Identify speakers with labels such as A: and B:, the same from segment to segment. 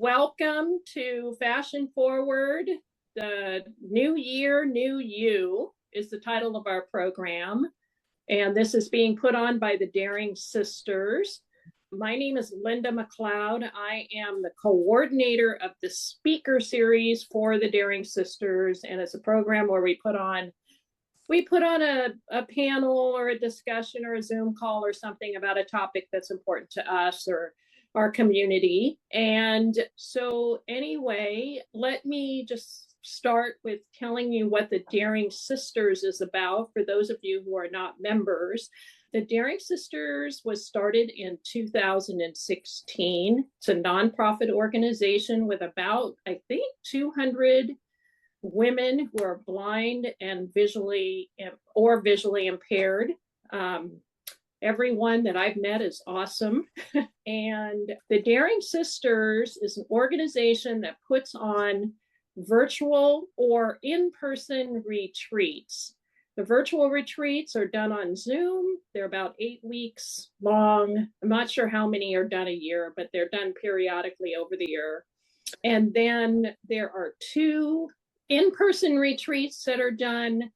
A: Welcome to Fashion Forward. The New Year, New You is the title of our program. And this is being put on by the Daring Sisters. My name is Linda McLeod. I am the coordinator of the speaker series for the Daring Sisters. And it's a program where we put on a panel or a discussion or a Zoom call or something about a topic that's important to us or our community. And so anyway, let me just start with telling you what the Daring Sisters is about for those of you who are not members. The Daring Sisters was started in 2016. It's a nonprofit organization with about, I think, 200 women who are blind and visually impaired. Everyone that I've met is awesome. And the Daring Sisters is an organization that puts on virtual or in-person retreats. The virtual retreats are done on Zoom. They're about 8 weeks long. I'm not sure how many are done a year, but they're done periodically over the year. And then there are 2 in-person retreats that are done.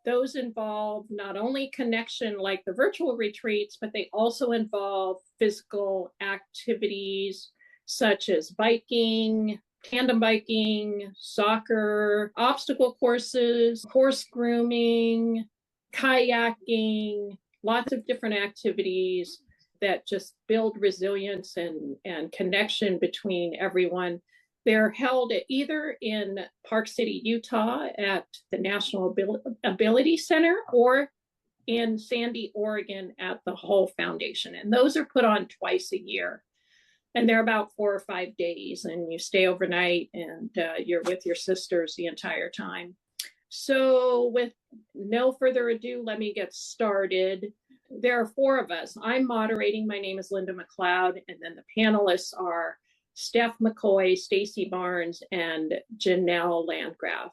A: Those involve not only connection like the virtual retreats, but they also involve physical activities such as biking, tandem biking, soccer, obstacle courses, horse grooming, kayaking, lots of different activities that just build resilience and connection between everyone. They're held either in Park City, Utah at the National Ability Center or in Sandy, Oregon at the Hull Foundation. And those are put on twice a year. And they're about 4 or 5 days, and you stay overnight and you're with your sisters the entire time. So with no further ado, let me get started. There are 4 of us. I'm moderating. My name is Linda McLeod, and then the panelists are Steph McCoy, Staci Barnes, and Janelle Landgraf.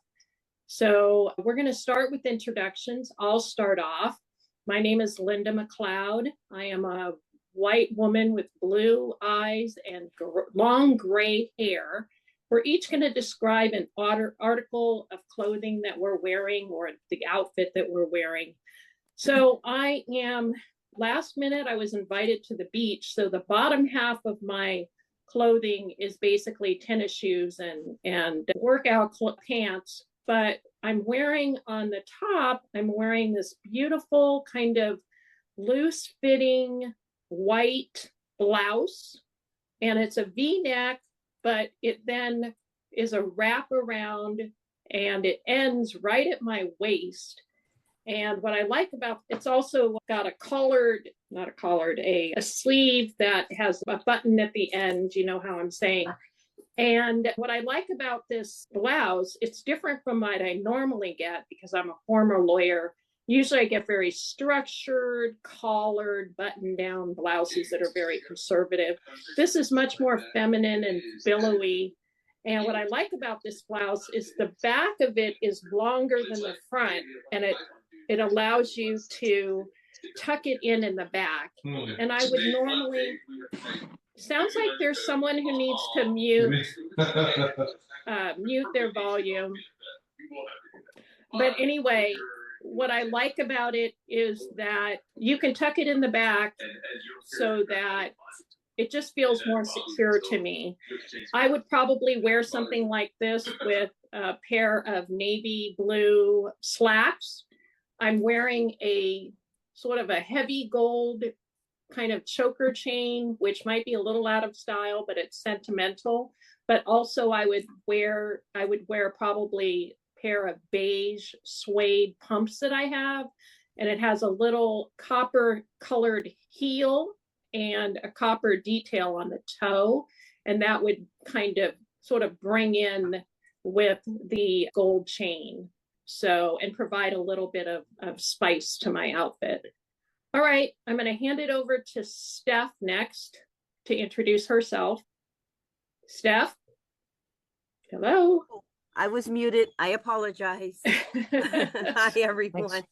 A: So we're going to start with introductions. I'll start off. My name is Linda McLeod. I am a white woman with blue eyes and long gray hair. We're each going to describe an article of clothing that we're wearing or the outfit that we're wearing. So last minute, I was invited to the beach. So the bottom half of my clothing is basically tennis shoes and workout pants, but I'm wearing on the top, I'm wearing this beautiful kind of loose fitting white blouse, and it's a V-neck, but it then is a wrap around and it ends right at my waist. And what I like about it's also got a sleeve that has a button at the end, you know how I'm saying. And what I like about this blouse, it's different from what I normally get because I'm a former lawyer. Usually I get very structured, collared, button-down blouses that are very conservative. This is much more feminine and billowy. And what I like about this blouse is the back of it is longer than the front, and it allows you to tuck it in the back. And I would normally, sounds like there's someone who needs to mute their volume. But anyway, what I like about it is that you can tuck it in the back so that it just feels more secure to me. I would probably wear something like this with a pair of navy blue slacks. I'm wearing a sort of a heavy gold kind of choker chain, which might be a little out of style, but it's sentimental. But also I would wear probably a pair of beige suede pumps that I have. And it has a little copper colored heel and a copper detail on the toe. And that would kind of sort of bring in with the gold chain. So, and provide a little bit of spice to my outfit. All right, I'm going to hand it over to Steph next to introduce herself. Steph? Hello?
B: I was muted. I apologize. Hi, everyone.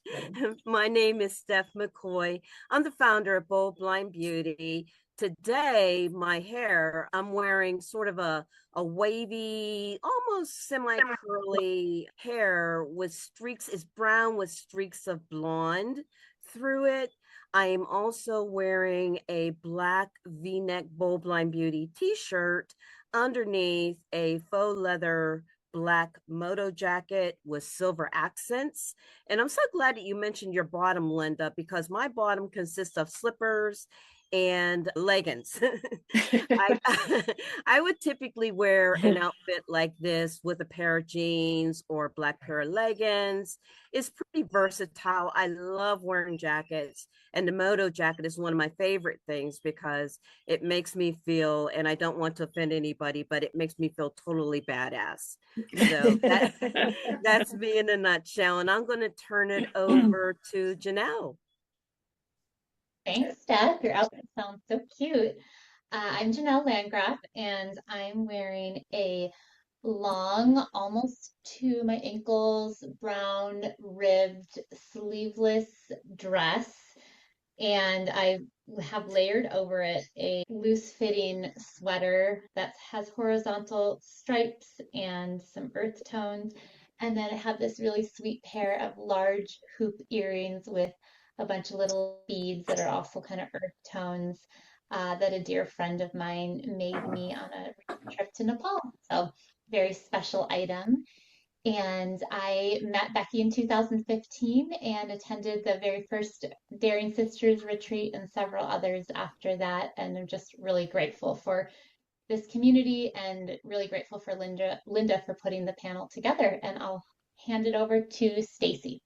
B: My name is Steph McCoy. I'm the founder of Bold Blind Beauty. Today, my hair, I'm wearing sort of a wavy, almost semi-curly hair with streaks, is brown with streaks of blonde through it. I am also wearing a black V-neck Bold Blind Beauty t-shirt underneath a faux leather black moto jacket with silver accents. And I'm so glad that you mentioned your bottom, Linda, because my bottom consists of slippers and leggings. I, I would typically wear an outfit like this with a pair of jeans or a black pair of leggings. It's pretty versatile. I love wearing jackets, and the moto jacket is one of my favorite things because it makes me feel, and I don't want to offend anybody, but it makes me feel totally badass. So that's me in a nutshell. And I'm going to turn it over to Janelle.
C: Thanks, Steph. Your outfit sounds so cute. I'm Janelle Landgraf, and I'm wearing a long, almost to my ankles, brown ribbed sleeveless dress. And I have layered over it a loose fitting sweater that has horizontal stripes and some earth tones. And then I have this really sweet pair of large hoop earrings with a bunch of little beads that are also kind of earth tones that a dear friend of mine made me on a trip to Nepal. So, very special item. And I met Becky in 2015 and attended the very first Daring Sisters retreat and several others after that. And I'm just really grateful for this community and really grateful for Linda for putting the panel together. And I'll hand it over to Staci.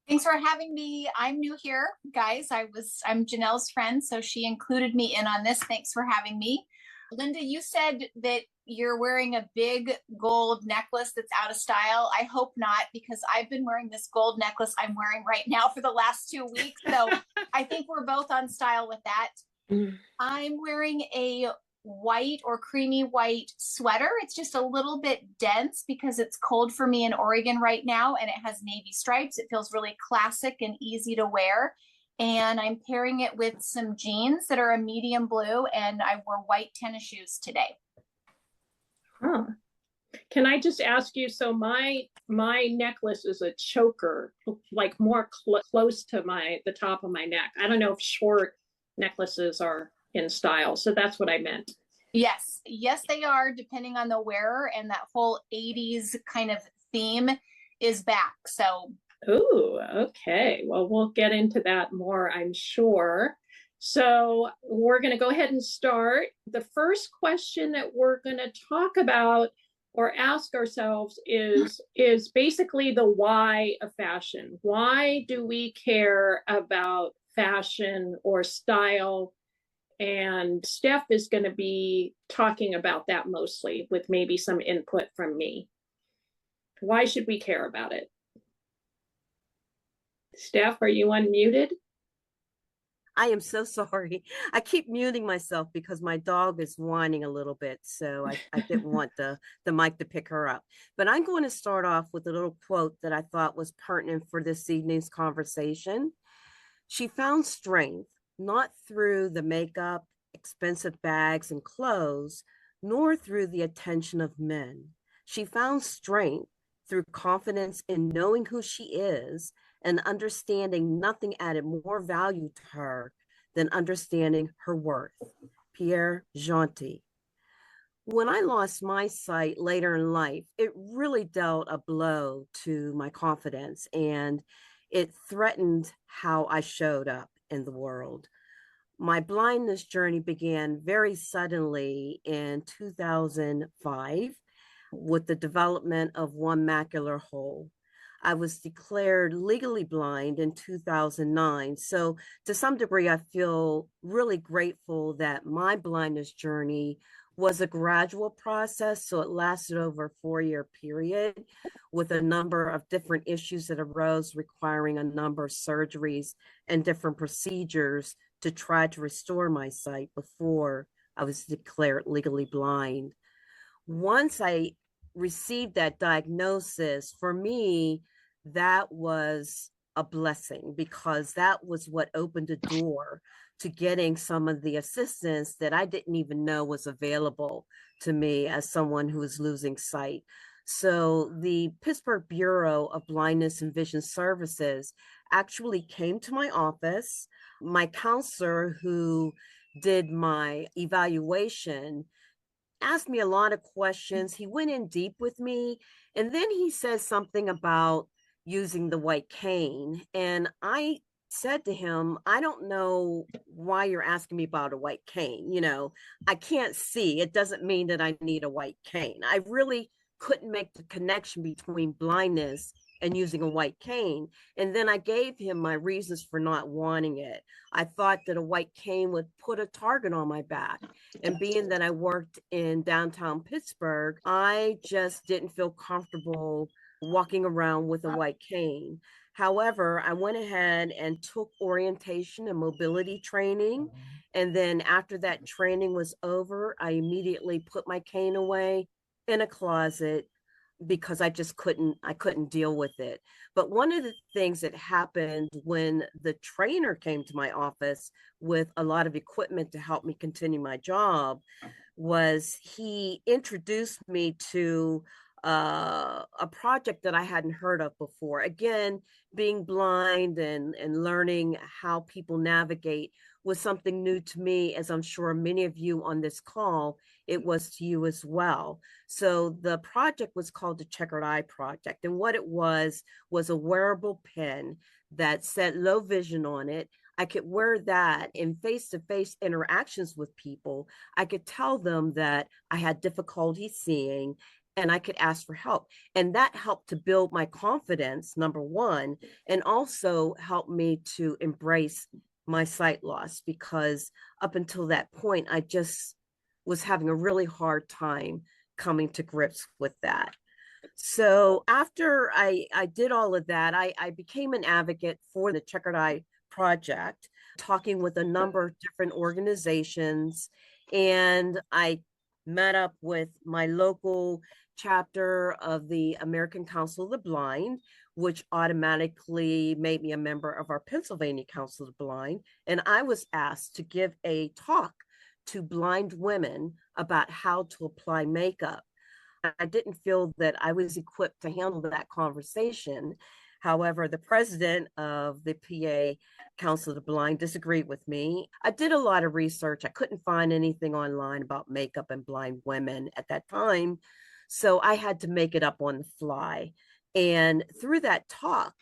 D: Thanks for having me. I'm new here, guys. I'm Janelle's friend, so she included me in on this. Thanks for having me. Linda, you said that you're wearing a big gold necklace that's out of style. I hope not, because I've been wearing this gold necklace I'm wearing right now for the last 2 weeks. So I think we're both on style with that. I'm wearing a white or creamy white sweater. It's just a little bit dense because it's cold for me in Oregon right now, and it has navy stripes. It feels really classic and easy to wear. And I'm pairing it with some jeans that are a medium blue, and I wore white tennis shoes today.
A: Huh. Can I just ask you, so my necklace is a choker, like more close to the top of my neck. I don't know if short necklaces are in style, so that's what I meant.
D: Yes, they are, depending on the wearer, and that whole 80s kind of theme is back. So
A: oh, okay. Well, we'll get into that more, I'm sure. So we're going to go ahead and start. The first question that we're going to talk about or ask ourselves is basically the why of fashion. Why do we care about fashion or style? And Steph is going to be talking about that mostly, with maybe some input from me. Why should we care about it? Steph, are you unmuted?
B: I am so sorry. I keep muting myself because my dog is whining a little bit. So I didn't want the mic to pick her up. But I'm going to start off with a little quote that I thought was pertinent for this evening's conversation. She found strength not through the makeup, expensive bags, and clothes, nor through the attention of men. She found strength through confidence in knowing who she is and understanding nothing added more value to her than understanding her worth. Pierre Gentil. When I lost my sight later in life, it really dealt a blow to my confidence, and it threatened how I showed up in the world. My blindness journey began very suddenly in 2005 with the development of one macular hole. I was declared legally blind in 2009. So to some degree, I feel really grateful that my blindness journey was a gradual process. So it lasted over a 4-year period with a number of different issues that arose requiring a number of surgeries and different procedures to try to restore my sight before I was declared legally blind. Once I received that diagnosis, for me, that was a blessing because that was what opened the door to getting some of the assistance that I didn't even know was available to me as someone who is losing sight. So the Pittsburgh Bureau of Blindness and Vision Services actually came to my office. My counselor, who did my evaluation, asked me a lot of questions. He went in deep with me, and then he says something about using the white cane. And I said to him, I don't know why you're asking me about a white cane. You know, I can't see. It doesn't mean that I need a white cane. I really couldn't make the connection between blindness and using a white cane. And then I gave him my reasons for not wanting it. I thought that a white cane would put a target on my back. And being that I worked in downtown Pittsburgh, I just didn't feel comfortable walking around with a white cane. However, I went ahead and took orientation and mobility training. And then after that training was over, I immediately put my cane away in a closet because I couldn't deal with it. But one of the things that happened when the trainer came to my office with a lot of equipment to help me continue my job was he introduced me to a project that I hadn't heard of before. Again, being blind and learning how people navigate was something new to me, as I'm sure many of you on this call, it was to you as well. So the project was called the Checkered Eye Project. And what it was a wearable pen that said low vision on it. I could wear that in face-to-face interactions with people. I could tell them that I had difficulty seeing and I could ask for help. And that helped to build my confidence, number one, and also helped me to embrace my sight loss, because up until that point, I just was having a really hard time coming to grips with that. So after I did all of that, I became an advocate for the Checkered Eye Project, talking with a number of different organizations. And I met up with my local chapter of the American Council of the Blind, which automatically made me a member of our Pennsylvania Council of the Blind. And I was asked to give a talk to blind women about how to apply makeup. I didn't feel that I was equipped to handle that conversation. However, the president of the PA Council of the Blind disagreed with me. I did a lot of research. I couldn't find anything online about makeup and blind women at that time. So I had to make it up on the fly. And through that talk,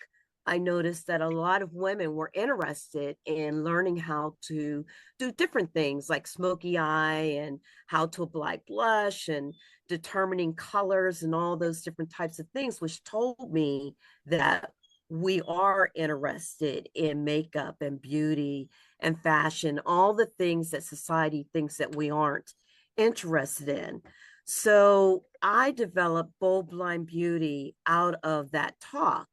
B: I noticed that a lot of women were interested in learning how to do different things like smoky eye and how to apply blush and determining colors and all those different types of things, which told me that we are interested in makeup and beauty and fashion, all the things that society thinks that we aren't interested in. So I developed Bold Blind Beauty out of that talk.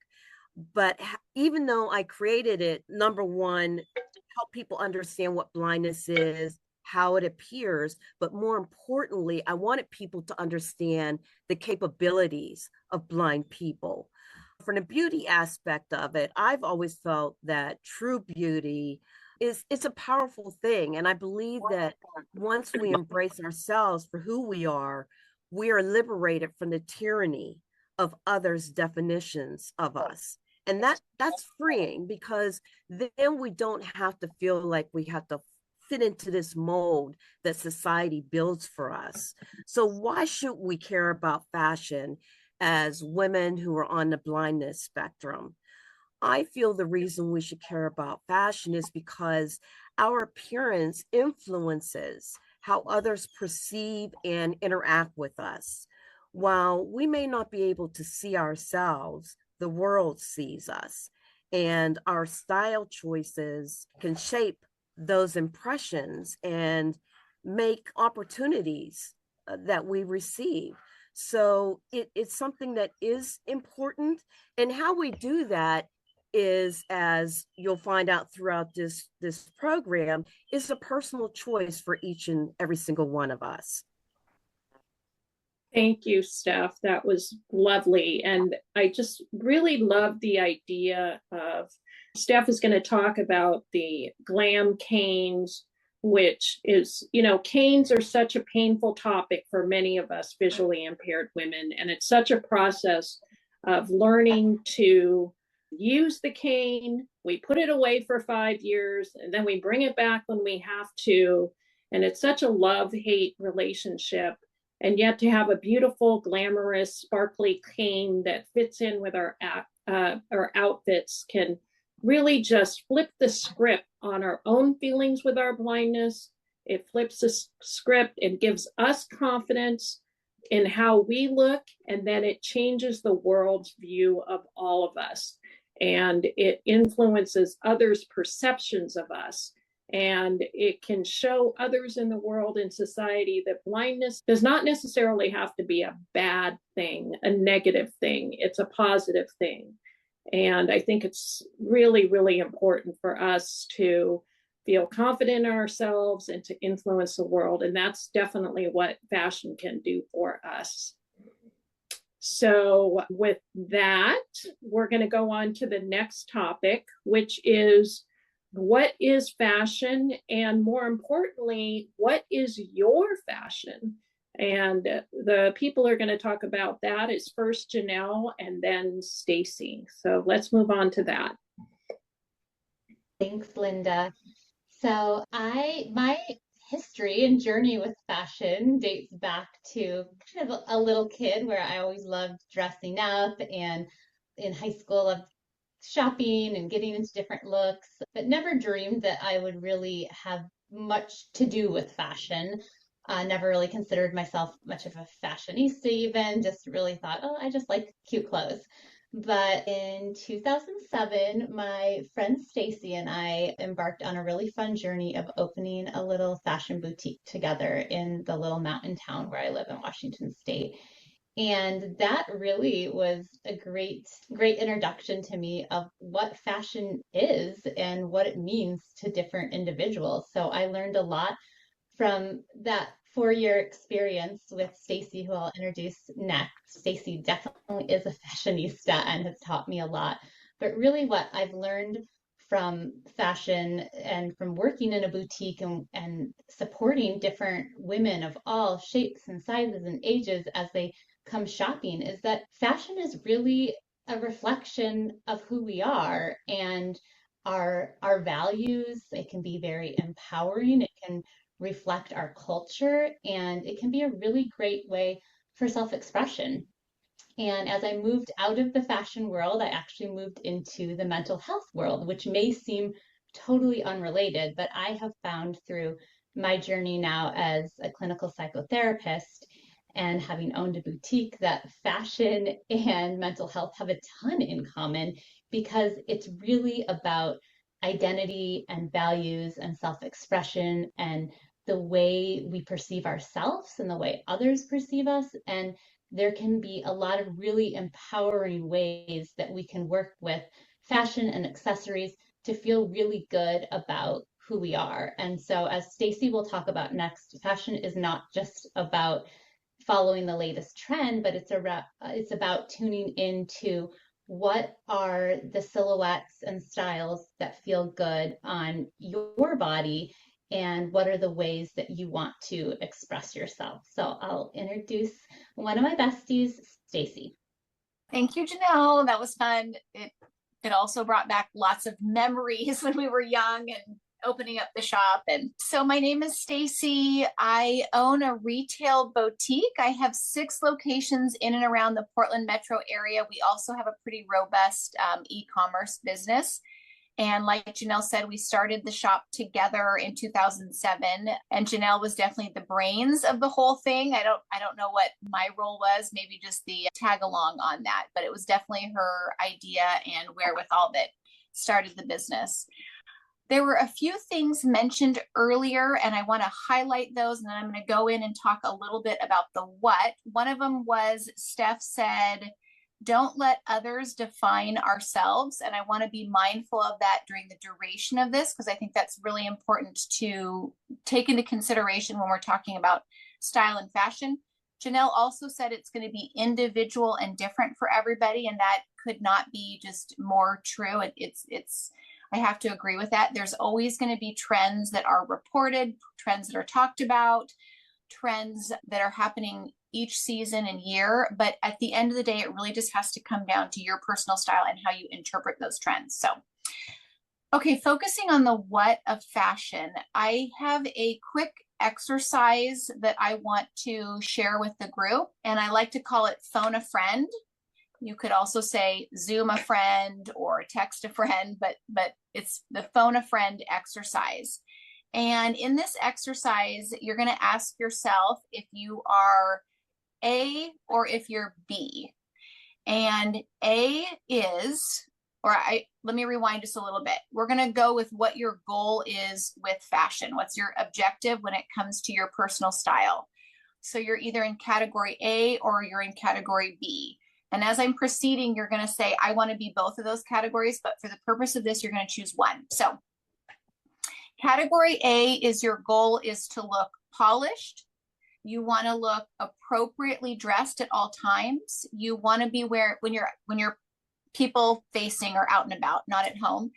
B: But even though I created it, number one, help people understand what blindness is, how it appears, but more importantly, I wanted people to understand the capabilities of blind people. From the beauty aspect of it, I've always felt that true beauty it's a powerful thing. And I believe that once we embrace ourselves for who we are liberated from the tyranny of others' definitions of us. And that's freeing, because then we don't have to feel like we have to fit into this mold that society builds for us. So why should we care about fashion as women who are on the blindness spectrum? I feel the reason we should care about fashion is because our appearance influences how others perceive and interact with us. While we may not be able to see ourselves, the world sees us, and our style choices can shape those impressions and make opportunities that we receive. So it's something that is important. And how we do that is, as you'll find out throughout this program, is a personal choice for each and every single one of us.
A: Thank you, Steph. That was lovely. And I just really love the idea of Steph is going to talk about the glam canes, which is, canes are such a painful topic for many of us visually impaired women. And it's such a process of learning to use the cane. We put it away for 5 years and then we bring it back when we have to. And it's such a love-hate relationship. And yet to have a beautiful, glamorous, sparkly cane that fits in with our outfits can really just flip the script on our own feelings with our blindness. It flips the script and gives us confidence in how we look, and then it changes the world's view of all of us. And it influences others' perceptions of us. And it can show others in the world and society that blindness does not necessarily have to be a bad thing, a negative thing. It's a positive thing. And I think it's really, really important for us to feel confident in ourselves and to influence the world. And that's definitely what fashion can do for us. So with that, we're going to go on to the next topic, which is what is fashion? And more importantly, what is your fashion? And the people who are going to talk about that is first Janelle and then Staci. So let's move on to that.
C: Thanks, Linda. So my history and journey with fashion dates back to kind of a little kid where I always loved dressing up, and in high school loved shopping and getting into different looks, but never dreamed that I would really have much to do with fashion. Never really considered myself much of a fashionista even, just really thought, oh, I just like cute clothes. But in 2007, my friend Staci and I embarked on a really fun journey of opening a little fashion boutique together in the little mountain town where I live in Washington State. And that really was a great introduction to me of what fashion is and what it means to different individuals. So I learned a lot from that 4-year experience with Staci, who I'll introduce next. Staci definitely is a fashionista and has taught me a lot. But really what I've learned from fashion and from working in a boutique and supporting different women of all shapes and sizes and ages as they come shopping is that fashion is really a reflection of who we are and our values. It can be very empowering. It can reflect our culture, and it can be a really great way for self-expression. And as I moved out of the fashion world, I actually moved into the mental health world, which may seem totally unrelated, but I have found through my journey now as a clinical psychotherapist and having owned a boutique that fashion and mental health have a ton in common, because it's really about identity and values and self-expression and the way we perceive ourselves and the way others perceive us. And there can be a lot of really empowering ways that we can work with fashion and accessories to feel really good about who we are. And so, as Staci will talk about next, fashion is not just about following the latest trend, but it's about tuning into what are the silhouettes and styles that feel good on your body, and what are the ways that you want to express yourself. So I'll introduce one of my besties, Staci.
D: Thank you, Janelle. That was fun. It also brought back lots of memories when we were young and opening up the shop. And so my name is Staci. I own a retail boutique. I have 6 locations in and around the Portland metro area. We also have a pretty robust e-commerce business. And like Janelle said, we started the shop together in 2007, and Janelle was definitely the brains of the whole thing. I don't know what my role was, maybe just the tag along on that, but it was definitely her idea and wherewithal that started the business. There were a few things mentioned earlier, and I want to highlight those, and then I'm going to go in and talk a little bit about the what. One of them was Steph said, don't let others define ourselves. And I want to be mindful of that during the duration of this, because I think that's really important to take into consideration when we're talking about style and fashion. Janelle also said it's going to be individual and different for everybody, and that could not be just more true. I have to agree with that. There's always going to be trends that are reported, trends that are talked about, trends that are happening each season and year. But at the end of the day, it really just has to come down to your personal style and how you interpret those trends. So, okay, focusing on the what of fashion, I have a quick exercise that I want to share with the group, and I like to call it phone a friend. You could also say Zoom a friend or text a friend, but it's the phone a friend exercise. And in this exercise, you're going to ask yourself if you are A or if you're B. And A is, let me rewind just a little bit. We're going to go with what your goal is with fashion. What's your objective when it comes to your personal style? So you're either in category A or you're in category B. And as I'm proceeding, you're going to say, I want to be both of those categories, but for the purpose of this, you're going to choose one. So category A is your goal is to look polished. You want to look appropriately dressed at all times. You want to be when you're people facing or out and about, not at home.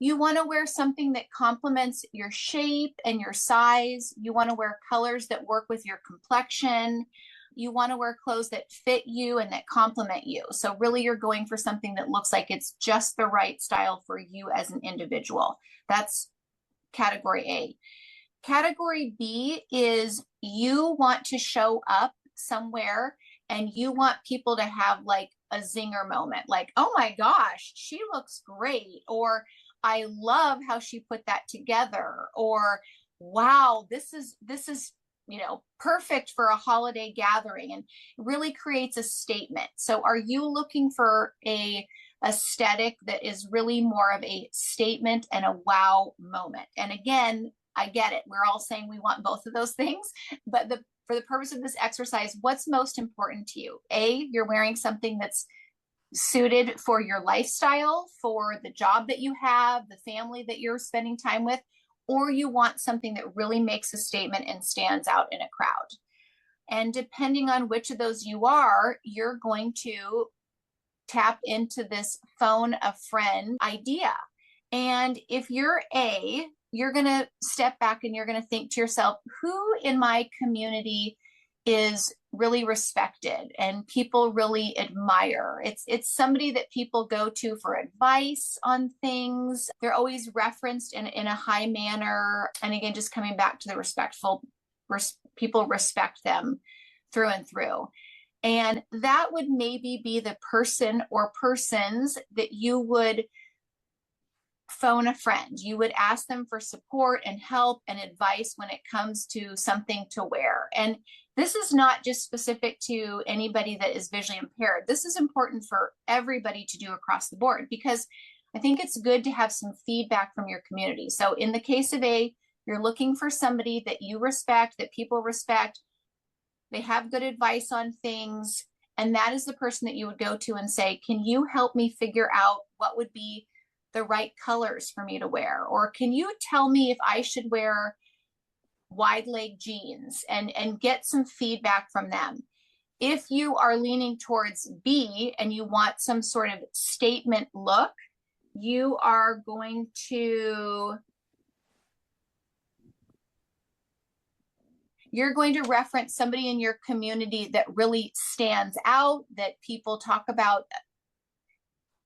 D: You want to wear something that complements your shape and your size. You want to wear colors that work with your complexion. You want to wear clothes that fit you and that complement you. So really you're going for something that looks like it's just the right style for you as an individual. That's category A. Category B is you want to show up somewhere and you want people to have like a zinger moment, like, oh my gosh, she looks great, or I love how she put that together, or wow, this is perfect for a holiday gathering, and really creates a statement. So are you looking for a aesthetic that is really more of a statement and a wow moment? And again, I get it. We're all saying we want both of those things, but for the purpose of this exercise, what's most important to you? A, you're wearing something that's suited for your lifestyle, for the job that you have, the family that you're spending time with, or you want something that really makes a statement and stands out in a crowd. And depending on which of those you are, you're going to tap into this phone a friend idea. And if you're A, you're going to step back and you're going to think to yourself, who in my community is really respected and people really admire? It's somebody that people go to for advice on things. They're always referenced in a high manner. And again, just coming back to the respectful, people respect them through and through. And that would maybe be the person or persons that you would phone a friend. You would ask them for support and help and advice when it comes to something to wear. And this is not just specific to anybody that is visually impaired. This is important for everybody to do across the board, because I think it's good to have some feedback from your community. So in the case of A, you're looking for somebody that you respect, that people respect. They have good advice on things. And that is the person that you would go to and say, can you help me figure out what would be the right colors for me to wear? Or can you tell me if I should wear wide leg jeans, and get some feedback from them. If you are leaning towards B and you want some sort of statement look, you are going to reference somebody in your community that really stands out, that people talk about.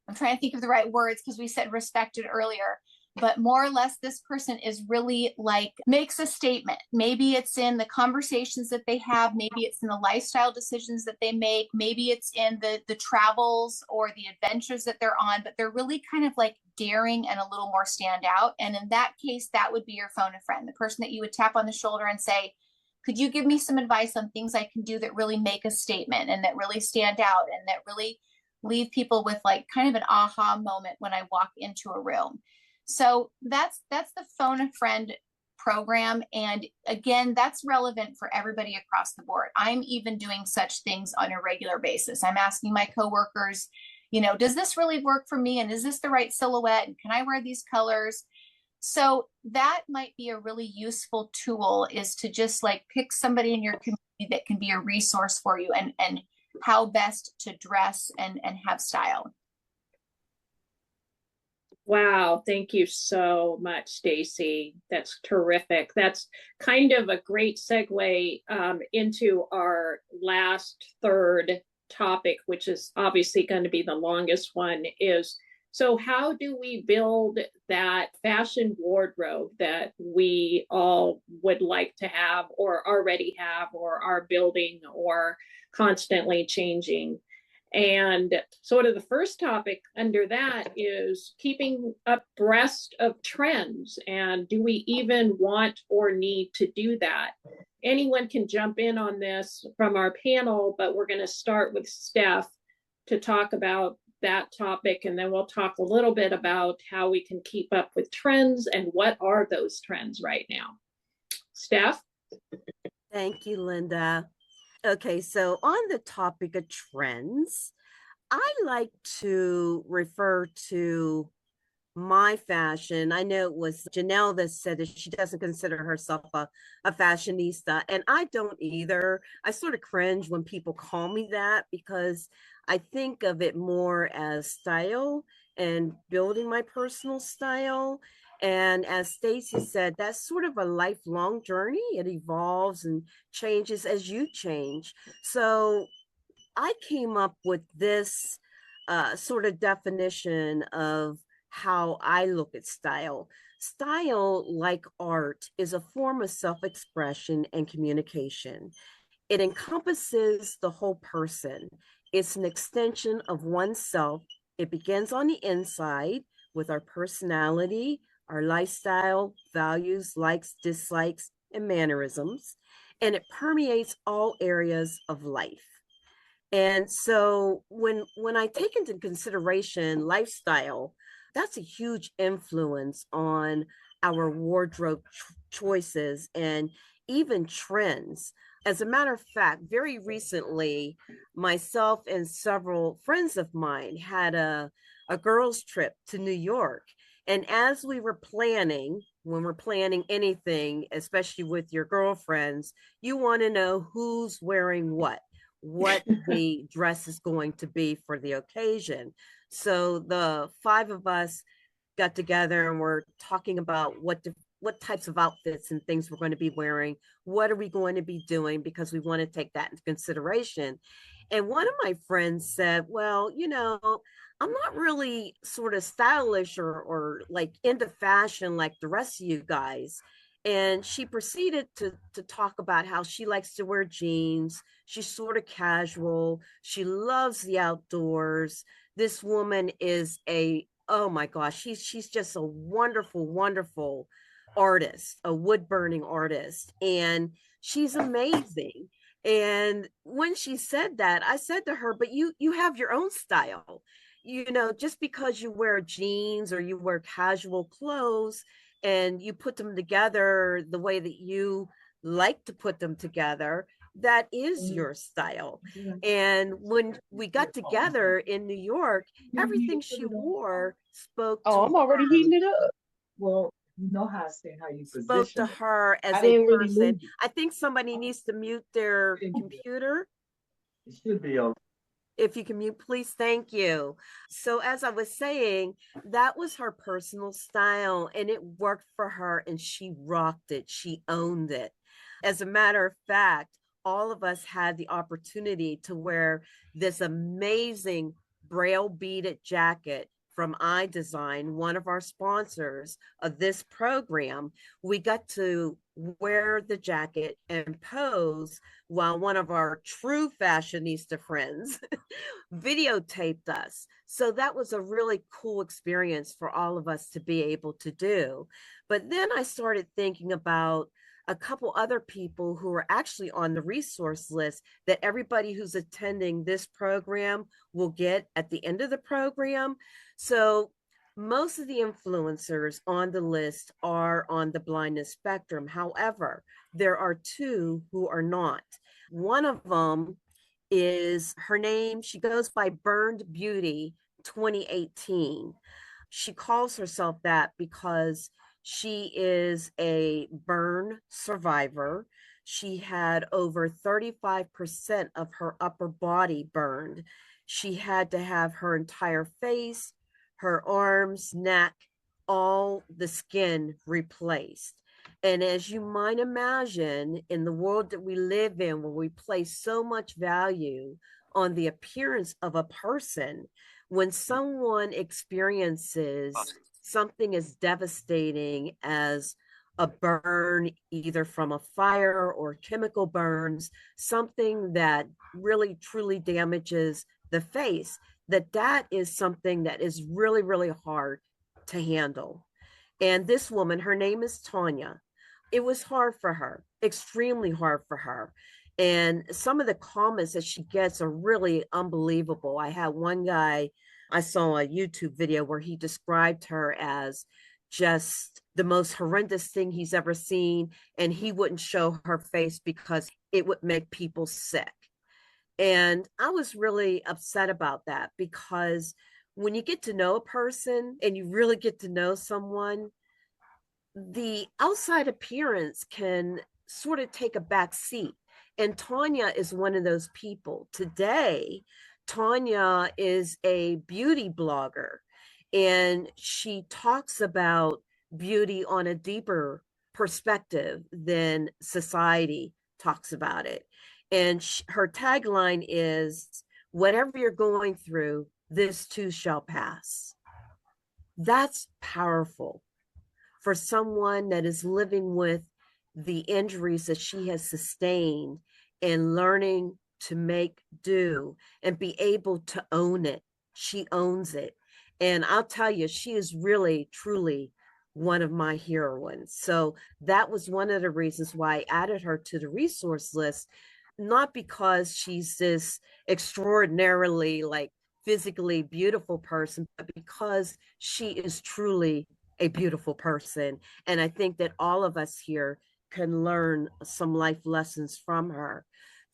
D: I'm trying to think of the right words because we said respected earlier, but more or less this person is really like makes a statement. Maybe it's in the conversations that they have, maybe it's in the lifestyle decisions that they make, maybe it's in the travels or the adventures that they're on, but they're really kind of like daring and a little more stand out. And in that case, that would be your phone a friend, the person that you would tap on the shoulder and say, could you give me some advice on things I can do that really make a statement and that really stand out and that really leave people with like kind of an aha moment when I walk into a room? So that's the phone a friend program. And again, that's relevant for everybody across the board. I'm even doing such things on a regular basis. I'm asking my coworkers, does this really work for me? And is this the right silhouette? And can I wear these colors? So that might be a really useful tool, is to just like pick somebody in your community that can be a resource for you, and how best to dress and have style.
A: Wow, thank you so much, Staci. That's terrific. That's kind of a great segue into our last third topic, which is obviously going to be the longest one, is so how do we build that fashion wardrobe that we all would like to have or already have or are building or constantly changing? And sort of the first topic under that is keeping abreast of trends. And do we even want or need to do that? Anyone can jump in on this from our panel, but we're going to start with Steph to talk about that topic. And then we'll talk a little bit about how we can keep up with trends and what are those trends right now. Steph?
B: Thank you, Linda. Okay, so on the topic of trends, I like to refer to my fashion. I know it was Janelle that said that she doesn't consider herself a fashionista, and I don't either. I sort of cringe when people call me that because I think of it more as style and building my personal style. And as Staci said, that's sort of a lifelong journey. It evolves and changes as you change. So I came up with this sort of definition of how I look at style. Style, like art, is a form of self-expression and communication. It encompasses the whole person. It's an extension of oneself. It begins on the inside with our personality, our lifestyle, values, likes, dislikes, and mannerisms, and it permeates all areas of life. And so when I take into consideration lifestyle, that's a huge influence on our wardrobe choices and even trends. As a matter of fact, very recently, myself and several friends of mine had a girls' trip to New York. And as we were planning, when we're planning anything, especially with your girlfriends, you want to know who's wearing what the dress is going to be for the occasion. So the five of us got together and we're talking about what types of outfits and things we're going to be wearing. What are we going to be doing? Because we want to take that into consideration. And one of my friends said, well, I'm not really sort of stylish or like into fashion like the rest of you guys. And she proceeded to talk about how she likes to wear jeans. She's sort of casual. She loves the outdoors. This woman is oh my gosh, she's just a wonderful, wonderful artist, a wood burning artist. And she's amazing. And when she said that, I said to her, but you have your own style. Just because you wear jeans or you wear casual clothes and you put them together the way that you like to put them together, that is your style. And when we got together in New York, everything she wore spoke to
E: I'm already
B: her,
E: heating it up. Well, you know how I say how you
B: spoke
E: position
B: to
E: it.
B: her as
E: I
B: a
E: didn't really
B: person.
E: move it.
B: I think somebody needs to mute their computer.
E: It should be okay.
B: If you can mute, please, thank you. So as I was saying, that was her personal style and it worked for her and she rocked it. She owned it. As a matter of fact, all of us had the opportunity to wear this amazing braille beaded jacket from iDesign, one of our sponsors of this program. We got to wear the jacket and pose while one of our true fashionista friends videotaped us. So that was a really cool experience for all of us to be able to do. But then I started thinking about a couple other people who are actually on the resource list that everybody who's attending this program will get at the end of the program. So most of the influencers on the list are on the blindness spectrum. However, there are two who are not. One of them is her name, she goes by Burned Beauty 2018. She calls herself that because she is a burn survivor. She had over 35% of her upper body burned. She had to have her entire face, her arms, neck, all the skin replaced. And as you might imagine, in the world that we live in, where we place so much value on the appearance of a person, when someone experiences something as devastating as a burn, either from a fire or chemical burns, something that really truly damages the face, that is something that is really, really hard to handle. And this woman, her name is Tanya. It was hard for her, extremely hard for her. And some of the comments that she gets are really unbelievable. I had one guy, I saw a YouTube video where he described her as just the most horrendous thing he's ever seen. And he wouldn't show her face because it would make people sick. And I was really upset about that, because when you get to know a person and you really get to know someone, the outside appearance can sort of take a back seat. And Tanya is one of those people. Today, Tanya is a beauty blogger, and she talks about beauty on a deeper perspective than society talks about it. And her tagline is, whatever you're going through, this too shall pass. That's powerful for someone that is living with the injuries that she has sustained and learning to make do and be able to own it. She owns it. And I'll tell you, she is really, truly one of my heroines. So that was one of the reasons why I added her to the resource list, not because she's this extraordinarily physically beautiful person, but because she is truly a beautiful person. And I think that all of us here can learn some life lessons from her.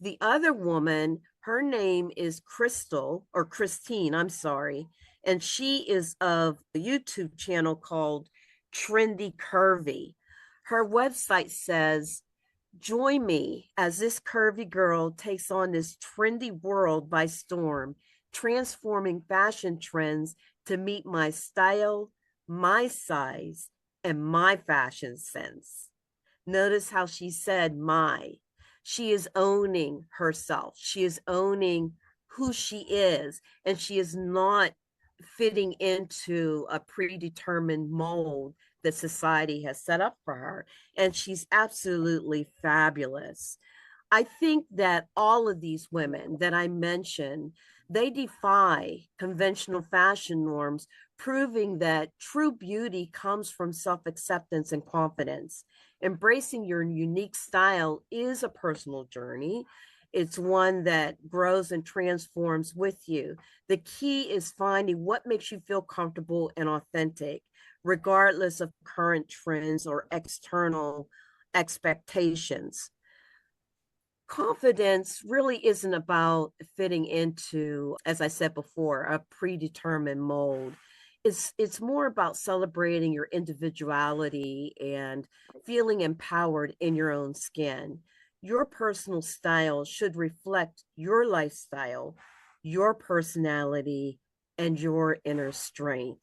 B: The other woman, her name is Christine, I'm sorry. And she is of a YouTube channel called Trendy Curvy. Her website says, join me as this curvy girl takes on this trendy world by storm, transforming fashion trends to meet my style, my size, and my fashion sense. Notice how she said my. She is owning herself. She is owning who she is, and she is not fitting into a predetermined mold that society has set up for her. And she's absolutely fabulous. I think that all of these women that I mentioned, they defy conventional fashion norms, proving that true beauty comes from self-acceptance and confidence. Embracing your unique style is a personal journey. It's one that grows and transforms with you. The key is finding what makes you feel comfortable and authentic, regardless of current trends or external expectations. Confidence really isn't about fitting into, as I said before, a predetermined mold. It's more about celebrating your individuality and feeling empowered in your own skin. Your personal style should reflect your lifestyle, your personality, and your inner strength.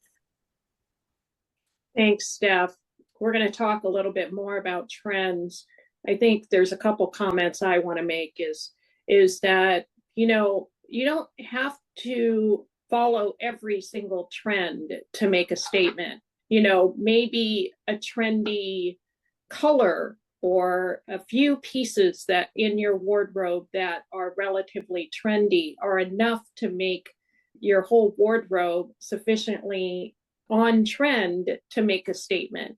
A: Thanks, Steph. We're going to talk a little bit more about trends. I think there's a couple comments I want to make is that, you don't have to follow every single trend to make a statement. Maybe a trendy color or a few pieces that in your wardrobe that are relatively trendy are enough to make your whole wardrobe sufficiently on trend to make a statement.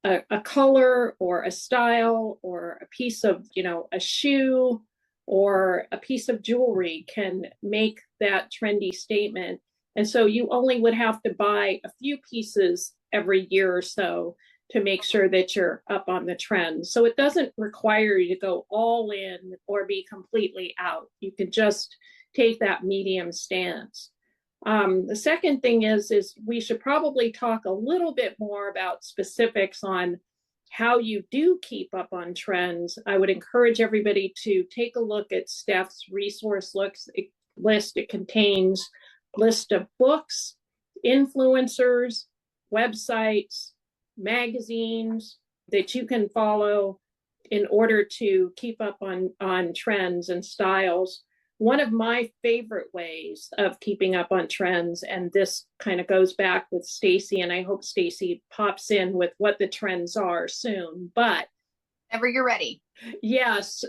A: A color or a style or a piece of, a shoe or a piece of jewelry can make that trendy statement. And so you only would have to buy a few pieces every year or so to make sure that you're up on the trend. So it doesn't require you to go all in or be completely out. You can just take that medium stance. The second thing is we should probably talk a little bit more about specifics on how you do keep up on trends, I would encourage everybody to take a look at Steph's resource list. It contains a list of books, influencers, websites, magazines that you can follow in order to keep up on trends and styles. One of my favorite ways of keeping up on trends, and this kind of goes back with Staci, and I hope Staci pops in with what the trends are soon, but
D: whenever you're ready.
A: Yes,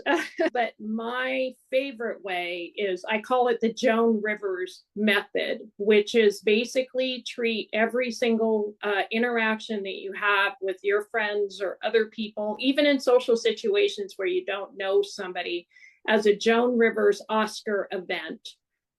A: but my favorite way is, I call it the Joan Rivers method, which is basically treat every single interaction that you have with your friends or other people, even in social situations where you don't know somebody, as a Joan Rivers Oscar event,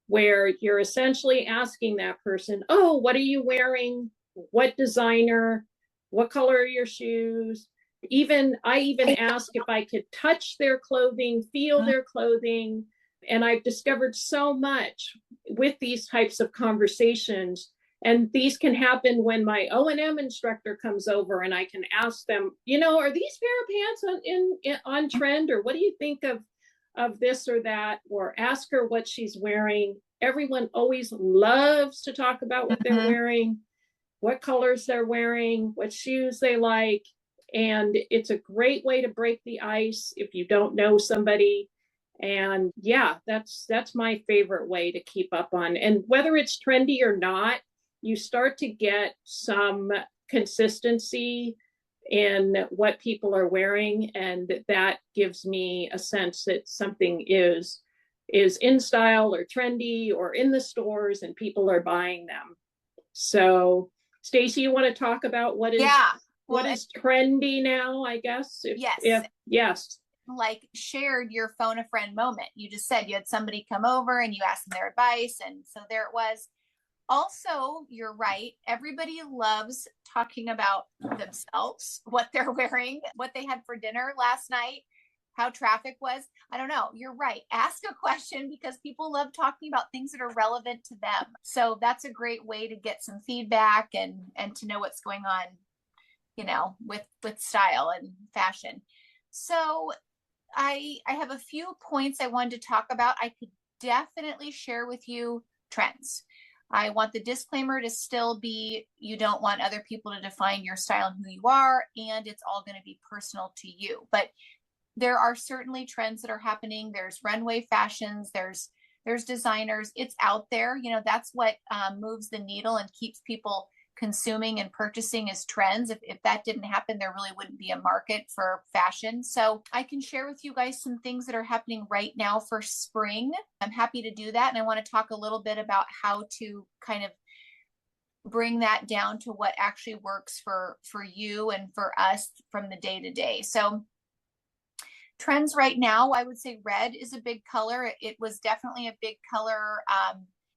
A: where you're essentially asking that person, oh, what are you wearing? What designer? What color are your shoes? I even ask if I could touch their clothing, feel their clothing. And I've discovered so much with these types of conversations. And these can happen when my O&M instructor comes over, and I can ask them, are these pair of pants on trend? Or what do you think of this or that? Or ask her what she's wearing. Everyone always loves to talk about what they're wearing, what colors they're wearing, what shoes they like. And it's a great way to break the ice if you don't know somebody. And yeah, that's my favorite way to keep up on. And whether it's trendy or not, you start to get some consistency in what people are wearing. And that gives me a sense that something is in style or trendy or in the stores and people are buying them. So Staci, you want to talk about what is what is trendy now, I guess? Yes.
D: Like shared your phone a friend moment. You just said you had somebody come over and you asked them their advice. And so there it was. Also, you're right. Everybody loves talking about themselves, what they're wearing, what they had for dinner last night, how traffic was. I don't know. You're right. Ask a question because people love talking about things that are relevant to them. So that's a great way to get some feedback and to know what's going on, with style and fashion. So I have a few points I wanted to talk about. I could definitely share with you trends. I want the disclaimer to still be, you don't want other people to define your style and who you are, and it's all going to be personal to you. But there are certainly trends that are happening. There's runway fashions, there's designers. It's out there. That's what moves the needle and keeps people consuming and purchasing is trends. If that didn't happen, there really wouldn't be a market for fashion. So I can share with you guys some things that are happening right now for spring. I'm happy to do that. And I want to talk a little bit about how to kind of bring that down to what actually works for you and for us from the day to day. So trends right now, I would say red is a big color. It was definitely a big color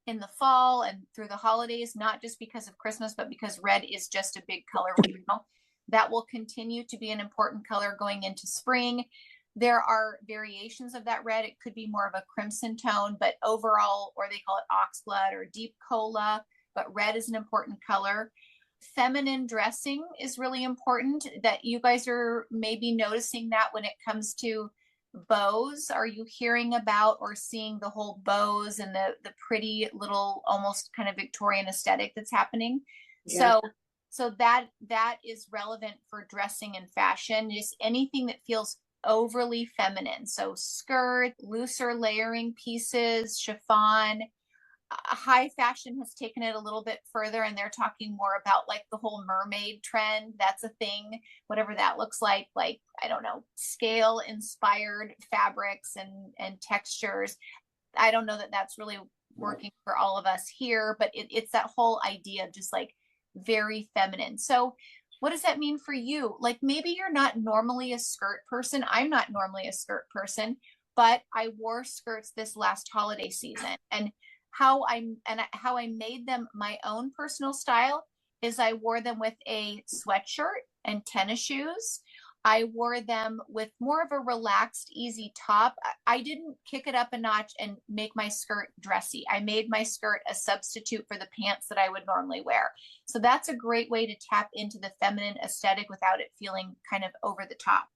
D: in the fall and through the holidays, not just because of Christmas, but because red is just a big color right now. That will continue to be an important color going into spring. There are variations of that red. It could be more of a crimson tone, but overall, or they call it oxblood or deep cola, but red is an important color. Feminine dressing is really important, that you guys are maybe noticing that when it comes to bows. Are you hearing about or seeing the whole bows and the pretty little almost kind of Victorian aesthetic that's happening? Yeah. So that is relevant for dressing and fashion. Just anything that feels overly feminine. So skirt, looser layering pieces, chiffon. High fashion has taken it a little bit further, and they're talking more about like the whole mermaid trend. That's a thing, whatever that looks like, I don't know, scale inspired fabrics and textures. I don't know that that's really working for all of us here, but it's that whole idea of just like very feminine. So what does that mean for you? Like maybe you're not normally a skirt person. I'm not normally a skirt person, but I wore skirts this last holiday season, and how I made them my own personal style is I wore them with a sweatshirt and tennis shoes. I wore them with more of a relaxed, easy top. I didn't kick it up a notch and make my skirt dressy. I made my skirt a substitute for the pants that I would normally wear. So that's a great way to tap into the feminine aesthetic without it feeling kind of over the top.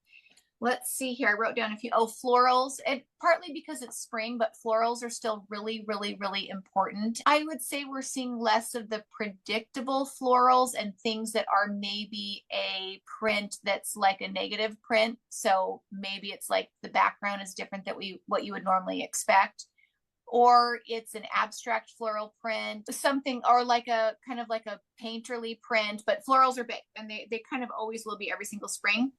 D: Let's see here. I wrote down a few. Oh, florals, and partly because it's spring, but florals are still really, really, really important. I would say we're seeing less of the predictable florals and things that are maybe a print that's like a negative print. So maybe it's like the background is different than what you would normally expect. Or it's an abstract floral print, something, or like a kind of like a painterly print, but florals are big and they kind of always will be every single spring.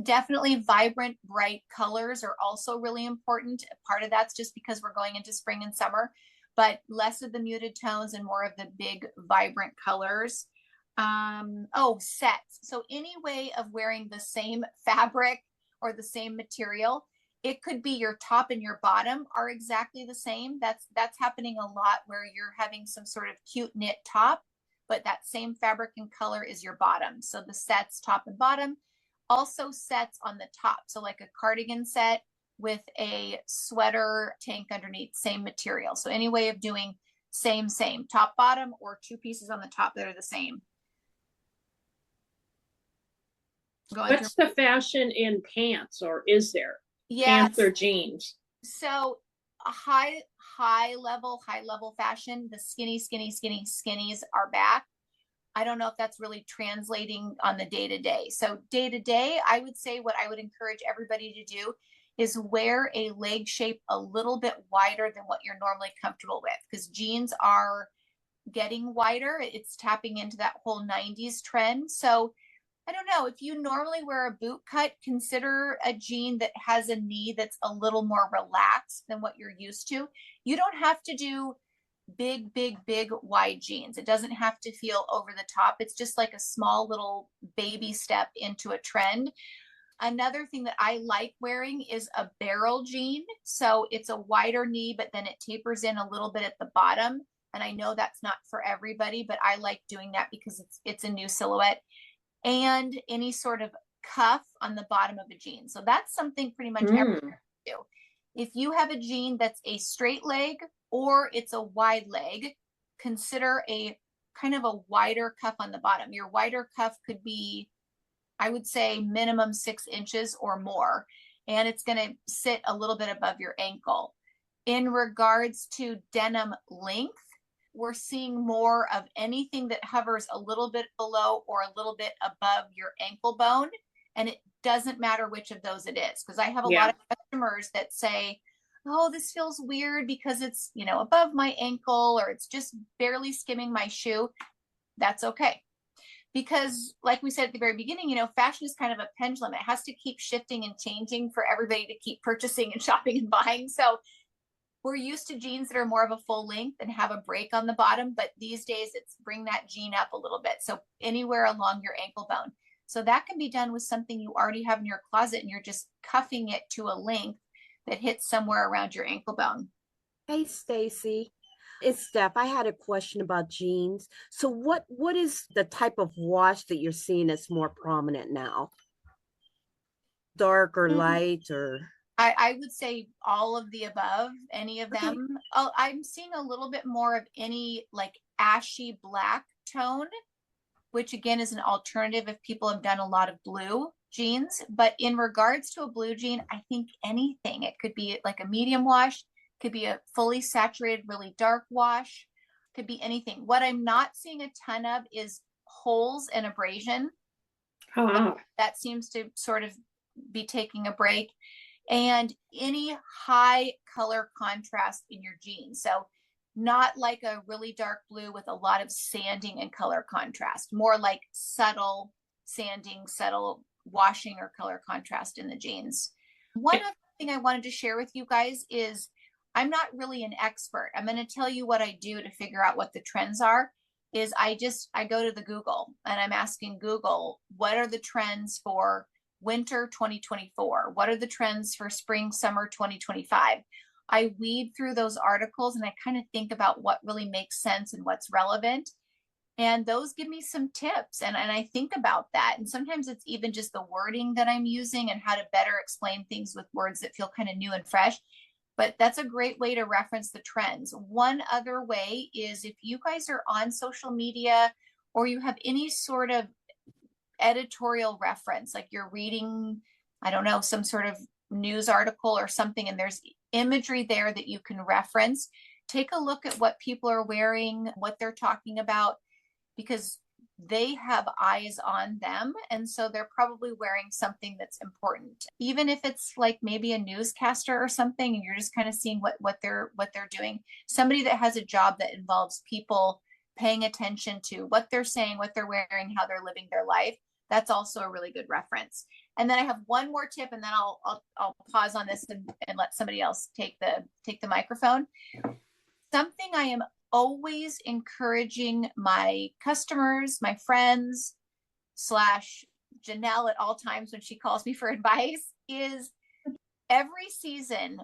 D: Definitely vibrant, bright colors are also really important. Part of that's just because we're going into spring and summer, but less of the muted tones and more of the big, vibrant colors. Oh, sets. So any way of wearing the same fabric or the same material, it could be your top and your bottom are exactly the same. That's happening a lot where you're having some sort of cute knit top, but that same fabric and color is your bottom. So the sets, top and bottom. Also sets on the top. So like a cardigan set with a sweater tank underneath, same material. So any way of doing same, top, bottom, or two pieces on the top that are the same.
A: What's the fashion in pants, or is there?
D: Yes.
A: Pants or jeans?
D: So a high level fashion, the skinnies are back. I don't know if that's really translating on the day-to-day. So day-to-day, I would say what I would encourage everybody to do is wear a leg shape a little bit wider than what you're normally comfortable with, because jeans are getting wider. It's tapping into that whole 90s trend. So I don't know, if you normally wear a boot cut, consider a jean that has a knee that's a little more relaxed than what you're used to. You don't have to do big wide jeans. It doesn't have to feel over the top. It's just like a small little baby step into a trend. Another thing that I like wearing is a barrel jean. So it's a wider knee, but then it tapers in a little bit at the bottom. And I know that's not for everybody, but I like doing that because it's a new silhouette. And any sort of cuff on the bottom of a jean. So that's something pretty much everyone can do. If you have a jean that's a straight leg or it's a wide leg, consider a kind of a wider cuff on the bottom. Your wider cuff could be, I would say, minimum 6 inches or more, and it's going to sit a little bit above your ankle. In regards to denim length, we're seeing more of anything that hovers a little bit below or a little bit above your ankle bone. And it doesn't matter which of those it is, because I have a lot of customers that say, oh, this feels weird because it's, you know, above my ankle or it's just barely skimming my shoe. That's okay. Because like we said at the very beginning, you know, fashion is kind of a pendulum. It has to keep shifting and changing for everybody to keep purchasing and shopping and buying. So we're used to jeans that are more of a full length and have a break on the bottom, but these days it's bring that jean up a little bit. So anywhere along your ankle bone. So that can be done with something you already have in your closet and you're just cuffing it to a length that hits somewhere around your ankle bone.
B: Hey, Staci. It's Steph. I had a question about jeans. So what is the type of wash that you're seeing that's more prominent now? Dark or light or?
D: I would say all of the above, any of them. Oh, I'm seeing a little bit more of any like ashy black tone, which again is an alternative if people have done a lot of blue jeans. But in regards to a blue jean, I think anything. It could be like a medium wash, could be a fully saturated, really dark wash, could be anything. What I'm not seeing a ton of is holes and abrasion. That seems to sort of be taking a break. And any high color contrast in your jeans. So not like a really dark blue with a lot of sanding and color contrast, more like subtle sanding, subtle washing or color contrast in the jeans. One other thing I wanted to share with you guys is I'm not really an expert. I'm going to tell you what I do to figure out what the trends are. Is I go to the Google and I'm asking Google, what are the trends for winter 2024? What are the trends for spring, summer 2025? I weed through those articles and I kind of think about what really makes sense and what's relevant. And those give me some tips. And I think about that. And sometimes it's even just the wording that I'm using and how to better explain things with words that feel kind of new and fresh. But that's a great way to reference the trends. One other way is if you guys are on social media or you have any sort of editorial reference, like you're reading, I don't know, some sort of news article or something, and there's imagery there that you can reference, take a look at what people are wearing, what they're talking about, because they have eyes on them. And so they're probably wearing something that's important, even if it's like maybe a newscaster or something, and you're just kind of seeing what they're doing. Somebody that has a job that involves people paying attention to what they're saying, what they're wearing, how they're living their life. That's also a really good reference. And then I have one more tip, and then I'll pause on this and let somebody else take the microphone. Something I am always encouraging my customers, my friends, / Janelle at all times when she calls me for advice, is every season,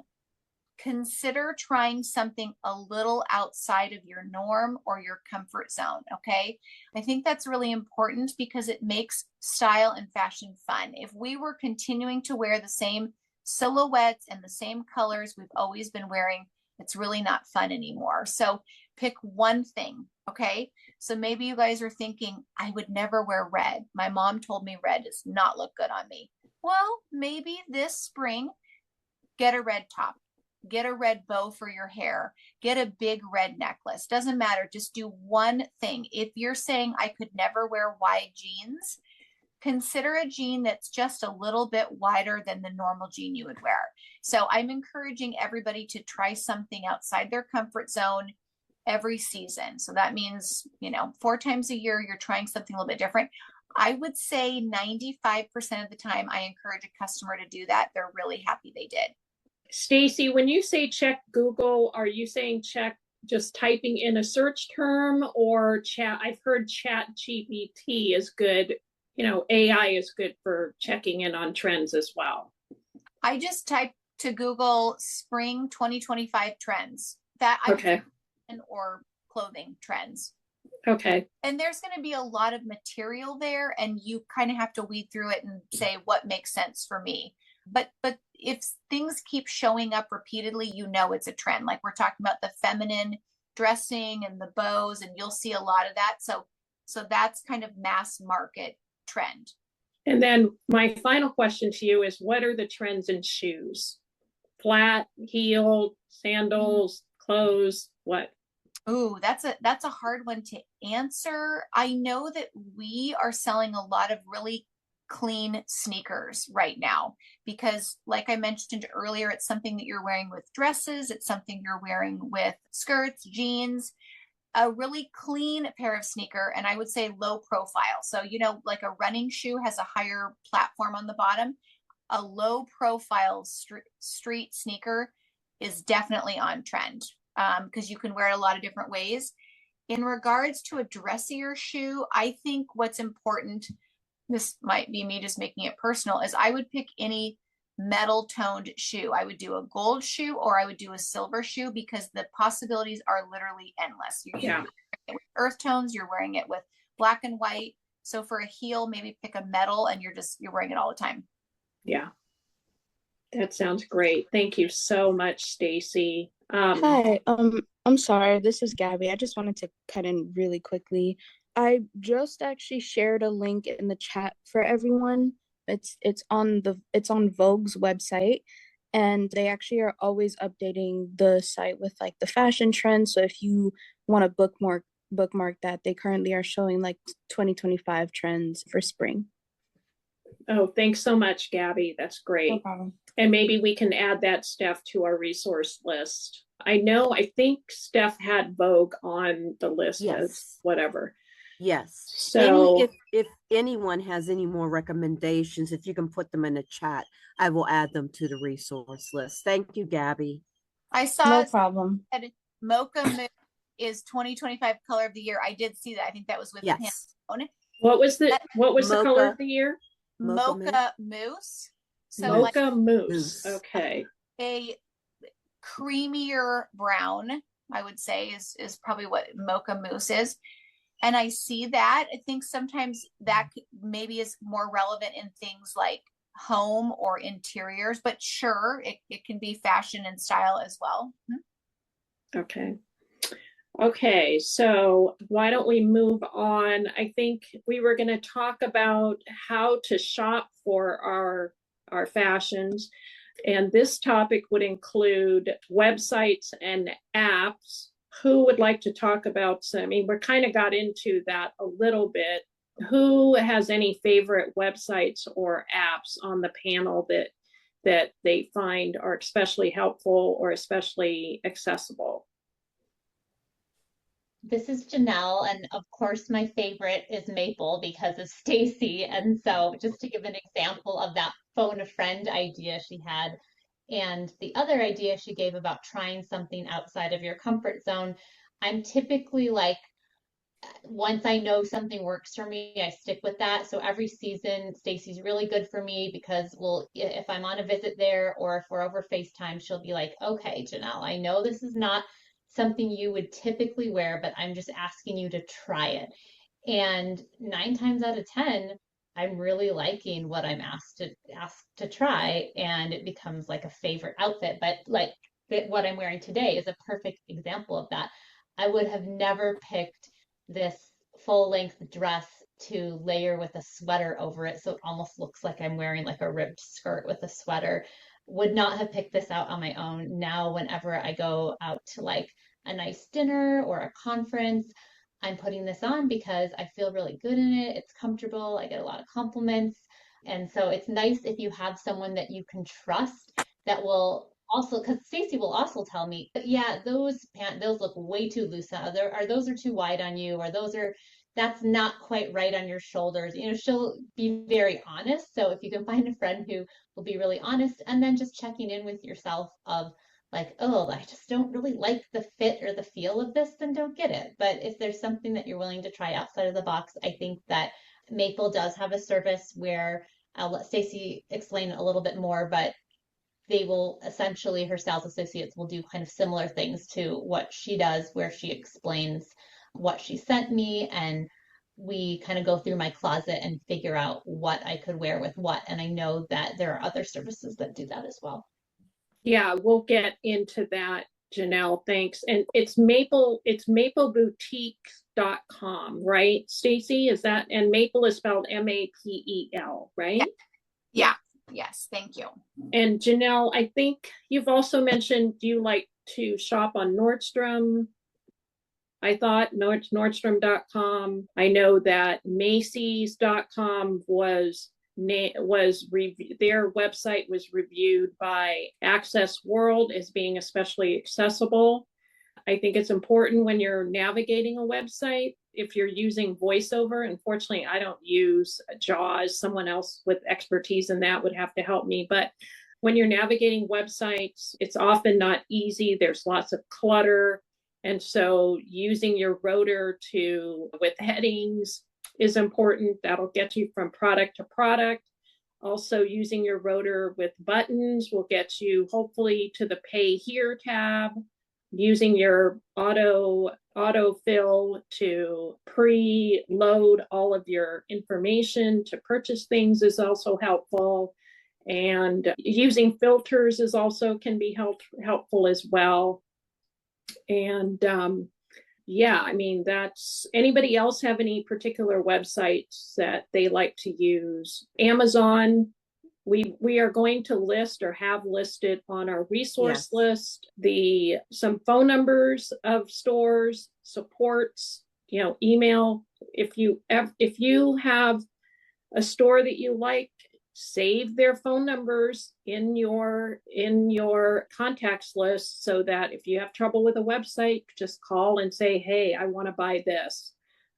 D: consider trying something a little outside of your norm or your comfort zone. Okay. I think that's really important because it makes style and fashion fun. If we were continuing to wear the same silhouettes and the same colors we've always been wearing, it's really not fun anymore. So pick one thing. Okay. So maybe you guys are thinking, I would never wear red. My mom told me red does not look good on me. Well, maybe this spring, get a red top, get a red bow for your hair, get a big red necklace. Doesn't matter. Just do one thing. If you're saying I could never wear wide jeans, consider a jean that's just a little bit wider than the normal jean you would wear. So I'm encouraging everybody to try something outside their comfort zone every season. So that means, 4 times a year, you're trying something a little bit different. I would say 95% of the time I encourage a customer to do that. They're really happy they did.
A: Staci, when you say check Google, are you saying check just typing in a search term or chat? I've heard chat GPT is good. AI is good for checking in on trends as well. I
D: just typed to Google spring 2025 trends.
A: Okay.
D: Or clothing trends.
A: Okay.
D: And there's going to be a lot of material there, and you kind of have to weed through it and say what makes sense for me. But if things keep showing up repeatedly, it's a trend. Like we're talking about the feminine dressing and the bows, and you'll see a lot of that. So that's kind of mass market trend. And then my final question to you is, what are the trends in shoes? Flat, heel, sandals, clothes, what? Ooh, that's a hard one to answer. I know that we are selling a lot of really clean sneakers right now because, like I mentioned earlier, it's something that you're wearing with dresses. It's something you're wearing with skirts, jeans, a really clean pair of sneaker. And I would say low profile. So, like a running shoe has a higher platform on the bottom. A low profile street sneaker is definitely on trend because you can wear it a lot of different ways. In regards to a dressier shoe, I think what's important, this might be me just making it personal, is I would pick any metal toned shoe. I would do a gold shoe or I would do a silver shoe because the possibilities are literally endless. You're wearing it with earth tones, you're wearing it with black and white. So for a heel, maybe pick a metal and you're wearing it all the time. Yeah. That sounds great. Thank you so much, Staci.
F: Hi, I'm sorry, this is Gabby. I just wanted to cut in really quickly. I just actually shared a link in the chat for everyone. It's on Vogue's website, and they actually are always updating the site with like the fashion trends. So if you want to bookmark that, they currently are showing like 2025 trends for spring.
A: Oh, thanks so much, Gabby. That's great.
F: No problem.
A: And maybe we can add that, Steph, to our resource list. I think Steph had Vogue on the list as whatever.
B: Yes.
A: So
B: if anyone has any more recommendations, if you can put them in the chat, I will add them to the resource list. Thank you, Gabby.
D: I saw
F: no problem.
D: Mocha Mousse is 2025 color of the year. I did see that. I think that was with Pantone.
A: What was the color of the year?
D: Mocha Mousse. So
A: Mocha Mousse. Okay.
D: A creamier brown, I would say, is probably what Mocha Mousse is. And I see that. I think sometimes that maybe is more relevant in things like home or interiors, but sure, it can be fashion and style as well.
A: Okay. Okay, so why don't we move on? I think we were going to talk about how to shop for our fashions. And this topic would include websites and apps. Who would like to talk about some? I mean, we kind of got into that a little bit. Who has any favorite websites or apps on the panel that they find are especially helpful or especially accessible?
C: This is Janelle, and of course, my favorite is Mapel because of Staci. And so, just to give an example of that phone a friend idea she had, and the other idea she gave about trying something outside of your comfort zone, I'm typically like, once I know something works for me, I stick with that. So every season, Staci's really good for me because if I'm on a visit there or if we're over FaceTime, she'll be like, okay, Janelle, I know this is not something you would typically wear, but I'm just asking you to try it. And 9 times out of 10, I'm really liking what I'm asked to try, and it becomes like a favorite outfit. But like what I'm wearing today is a perfect example of that. I would have never picked this full length dress to layer with a sweater over it, so it almost looks like I'm wearing like a ribbed skirt with a sweater. Would not have picked this out on my own. Now, whenever I go out to like a nice dinner or a conference, I'm putting this on because I feel really good in it. It's comfortable. I get a lot of compliments. And so it's nice if you have someone that you can trust that will also, because Staci will also tell me, yeah, those look way too loose. Those are too wide on you, or that's not quite right on your shoulders. She'll be very honest. So if you can find a friend who will be really honest, and then just checking in with yourself of like, oh, I just don't really like the fit or the feel of this, then don't get it. But if there's something that you're willing to try outside of the box, I think that Mapel does have a service where I'll let Staci explain a little bit more, but they will essentially, her sales associates will do kind of similar things to what she does, where she explains what she sent me, and we kind of go through my closet and figure out what I could wear with what. And I know that there are other services that do that as well.
A: Yeah, we'll get into that, Janelle. Thanks. And it's mapelboutique.com, right? Staci, is that? And Mapel is spelled Mapel, right?
D: Yeah. Yes, thank you.
A: And Janelle, I think you've also mentioned you like to shop on Nordstrom. I thought Nordstrom.com. I know that Macy's.com their website was reviewed by Access World as being especially accessible. I think it's important when you're navigating a website, if you're using VoiceOver. Unfortunately, I don't use JAWS. Someone else with expertise in that would have to help me. But when you're navigating websites, it's often not easy. There's lots of clutter. And so using your rotor with headings is important. That'll get you from product to product. Also, using your rotor with buttons will get you hopefully to the Pay Here tab. Using your autofill to pre-load all of your information to purchase things is also helpful. And using filters can be helpful as well. And yeah, I mean, anybody else have any particular websites that they like to use? Amazon, we are going to list or have listed on our resource list some phone numbers of stores, supports, email. If you have a store that you like, save their phone numbers in your contacts list, so that if you have trouble with a website, just call and say, hey, I want to buy this,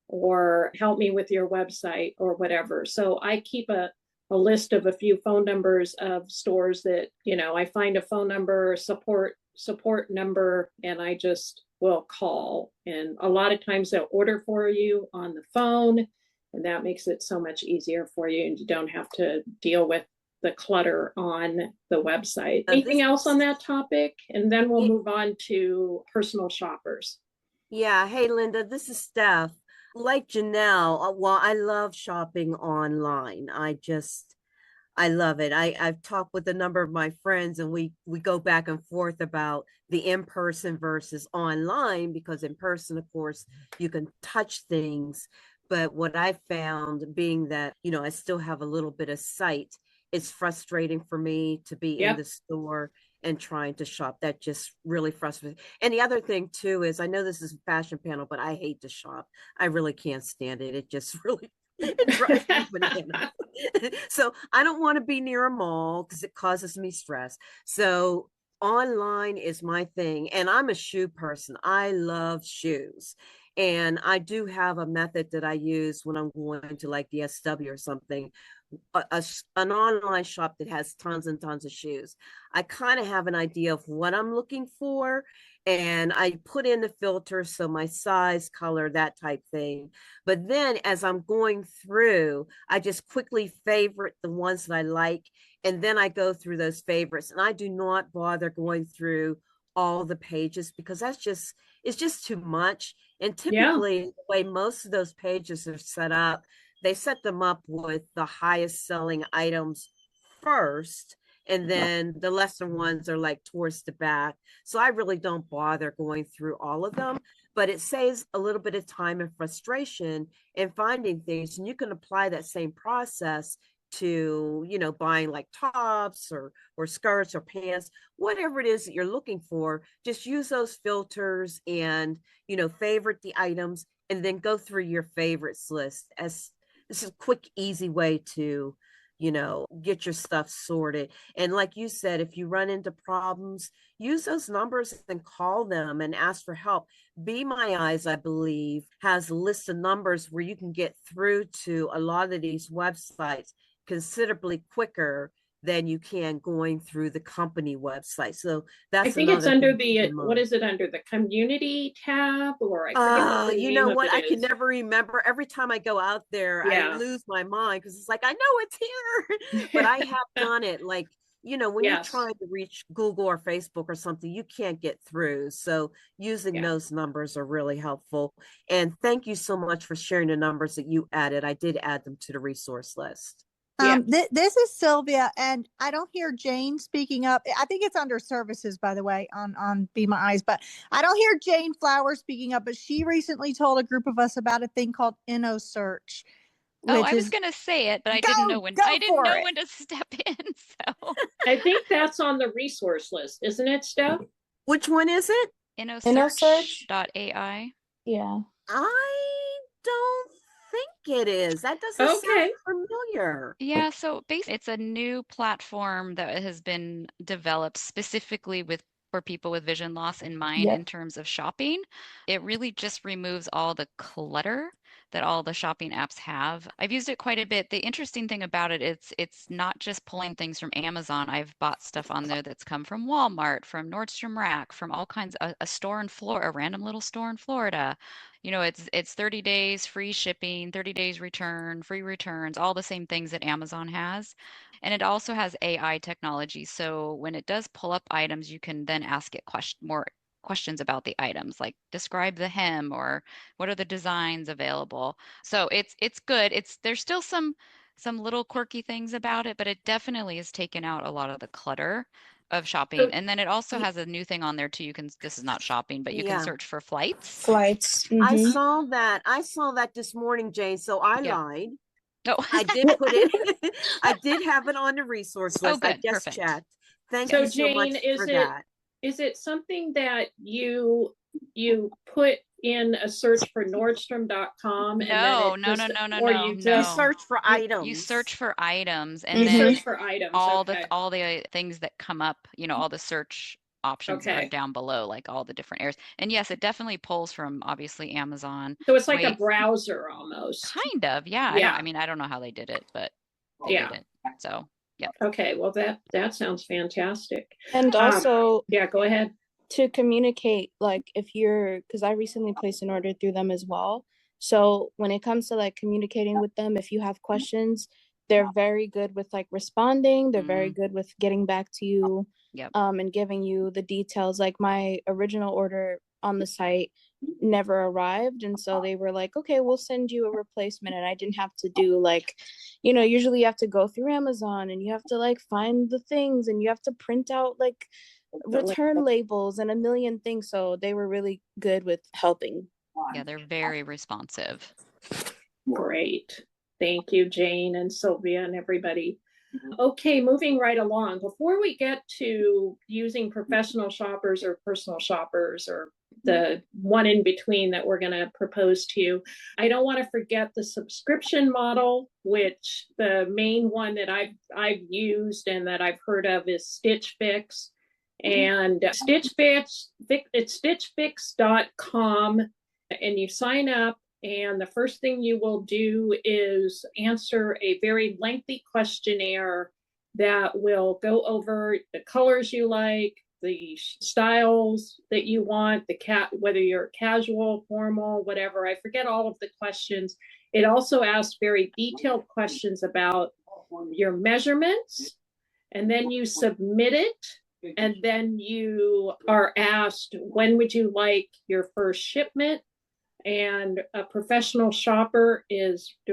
A: or help me with your website, or whatever. So I keep a list of a few phone numbers of stores that, I find a phone number, support number, and I just will call. And a lot of times they'll order for you on the phone, and that makes it so much easier for you, and you don't have to deal with the clutter on the website. Anything else on that topic? And then we'll move on to personal shoppers.
B: Yeah. Hey, Linda, this is Steph. like Janelle, well, I love shopping online. I love it. I've talked with a number of my friends and we go back and forth about the in-person versus online, because in person, of course, you can touch things. But what I found, being that, I still have a little bit of sight, it's frustrating for me to be in
A: Yep.
B: the store and trying to shop. That just really frustrates. And the other thing too is, I know this is a fashion panel, but I hate to shop. I really can't stand it. It just really it drives me bananas. So I don't want to be near a mall because it causes me stress. So online is my thing. And I'm a shoe person. I love shoes. And I do have a method that I use when I'm going to like the SW or something, an online shop that has tons and tons of shoes. I kind of have an idea of what I'm looking for, and I put in the filter, so my size, color, that type thing. But then as I'm going through, I just quickly favorite the ones that I like, and then I go through those favorites, and I do not bother going through all the pages because it's just too much. And
A: Yeah.
B: typically the way most of those pages are set up, they set them up with the highest selling items first, and then the lesser ones are like towards the back. So I really don't bother going through all of them, but it saves a little bit of time and frustration in finding things. And you can apply that same process to, buying like tops or skirts or pants, whatever it is that you're looking for. Just use those filters and, favorite the items, and then go through your favorites list. As this is a quick, easy way to, get your stuff sorted. And like you said, if you run into problems, use those numbers and call them and ask for help. Be My Eyes, I believe, has a list of numbers where you can get through to a lot of these websites considerably quicker than you can going through the company website. So
A: I
B: that's
A: think it's
B: another
A: under
B: thing to keep
A: the,
B: in
A: what
B: mind.
A: is it, under the community tab, or I forget what the
B: You
A: name
B: know
A: of
B: what? I
A: it
B: can
A: is.
B: never remember. Every time I go out there, I
A: Yeah.
B: lose my mind because it's like, I know it's here, but I have done it. Like, when you're
A: Yes.
B: trying to reach Google or Facebook or something, you can't get through. So using
A: Yeah.
B: those numbers are really helpful. And thank you so much for sharing the numbers that you added. I did add them to the resource list.
A: Yeah.
G: This is Sylvia, and I don't hear Jane speaking up. I think it's under services, by the way, on Be My Eyes, but I don't hear Jane Flower speaking up. But she recently told a group of us about a thing called InnoSearch,
H: Oh,
G: which
H: I was
G: is
H: gonna say it, but I
G: go
H: didn't know
G: for it.
H: when to step in. So
A: I think that's on the resource list, isn't it, Steph?
B: Which one is it?
H: InnoSearch.ai.
F: Yeah.
B: I don't think it is. That doesn't sound
A: Okay.
B: familiar.
H: Yeah, so basically it's a new platform that has been developed specifically for people with vision loss in mind in
F: Yep.
H: terms of shopping. It really just removes all the clutter that all the shopping apps have. I've used it quite a bit. The interesting thing about it, it's not just pulling things from Amazon. I've bought stuff on there that's come from Walmart, from Nordstrom Rack, from all kinds a store in Florida, a random little store in Florida. It's 30 days free shipping, 30 days return, free returns, all the same things that Amazon has. And it also has AI technology. So when it does pull up items, you can then ask it more questions about the items, like describe the hem or what are the designs available. So it's good. There's still some little quirky things about it, but it definitely has taken out a lot of the clutter of shopping.
A: So,
H: And then it also has a new thing on there too. This is not shopping, but you can
B: Yeah.
H: search for flights.
F: Flights.
B: I
F: Mhm.
B: saw that. I saw that this morning, Jane. So I
H: Yeah.
B: lied.
H: Oh,
B: I did put it, I did have it on the resource
H: oh,
B: list. I
H: good.
B: just
H: Perfect.
B: checked. Thank
A: so
B: you so much
A: Jane, is
B: for
A: it
B: that.
A: something that you put in a search for Nordstrom.com and then
H: No,
A: it
H: no, no,
A: just,
H: no, no,
A: or
H: no,
A: you
B: You
A: just
H: no.
B: search for
H: You
B: items.
H: search for items and
A: you
F: Mhm.
A: search
H: then
A: for items.
H: all
A: Okay.
H: the things that come up, all the search options are
A: Okay.
H: down below, like all the different areas. And yes, it definitely pulls from obviously Amazon.
A: So it's like a
H: Wait,
A: browser almost.
H: kind of, yeah.
A: Yeah.
H: I don't know how they did it, but they
A: Yeah.
H: did it. So, yeah.
A: Okay. Well, that sounds fantastic.
F: And also
A: Yeah, go ahead.
F: to communicate, like if you're, because I recently placed an order through them as well. So when it comes to like communicating with them, if you have questions, they're very good with like responding. They're very
H: Mm,
F: good with getting back to you,
H: yep.
F: and giving you the details. Like my original order on the site never arrived, and so they were like, okay, we'll send you a replacement, and I didn't have to do like, usually you have to go through Amazon and you have to like find the things and you have to print out like return labels and a million things. So they were really good with helping.
H: Yeah, they're very responsive.
A: Great. Thank you, Jane and Sylvia and everybody. Okay, moving right along. Before we get to using professional shoppers or personal shoppers or the one in between that we're going to propose to you, I don't want to forget the subscription model, which the main one that I've used and that I've heard of is Stitch Fix. And Stitch Fix, it's stitchfix.com, and you sign up. And the first thing you will do is answer a very lengthy questionnaire that will go over the colors you like, the styles that you want, whether you're casual, formal, whatever. I forget all of the questions. It also asks very detailed questions about your measurements, and then you submit it, and then you are asked, when would you like your first shipment? And a professional shopper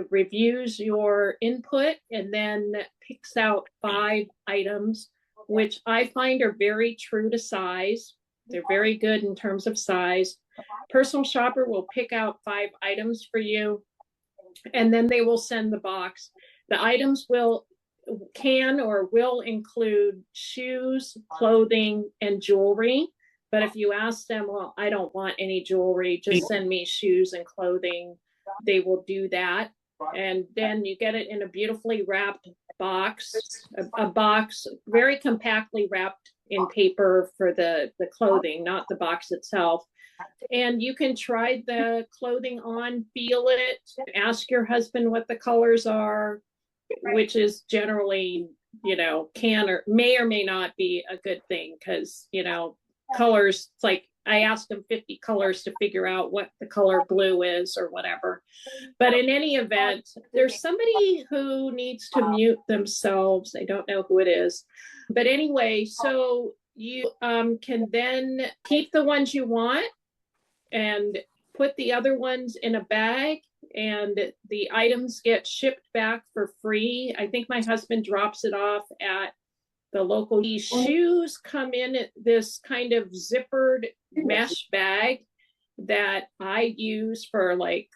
A: reviews your input and then picks out 5 items, which I find are very true to size. They're very good in terms of size. Personal shopper will pick out 5 items for you, and then they will send the box. The items can or will include shoes, clothing, and jewelry. But if you ask them, well, I don't want any jewelry, just send me shoes and clothing, they will do that. And then you get it in a beautifully wrapped box, a box very compactly wrapped in paper for the clothing, not the box itself. And you can try the clothing on, feel it, ask your husband what the colors are, which is generally, can or may not be a good thing, because, colors, it's like I asked them 50 colors to figure out what the color blue is or whatever. But in any event, there's somebody who needs to mute themselves. I don't know who it is. But anyway, so you can then keep the ones you want and put the other ones in a bag, and the items get shipped back for free. I think my husband drops it off at the local. These shoes come in this kind of zippered mesh bag that I use for like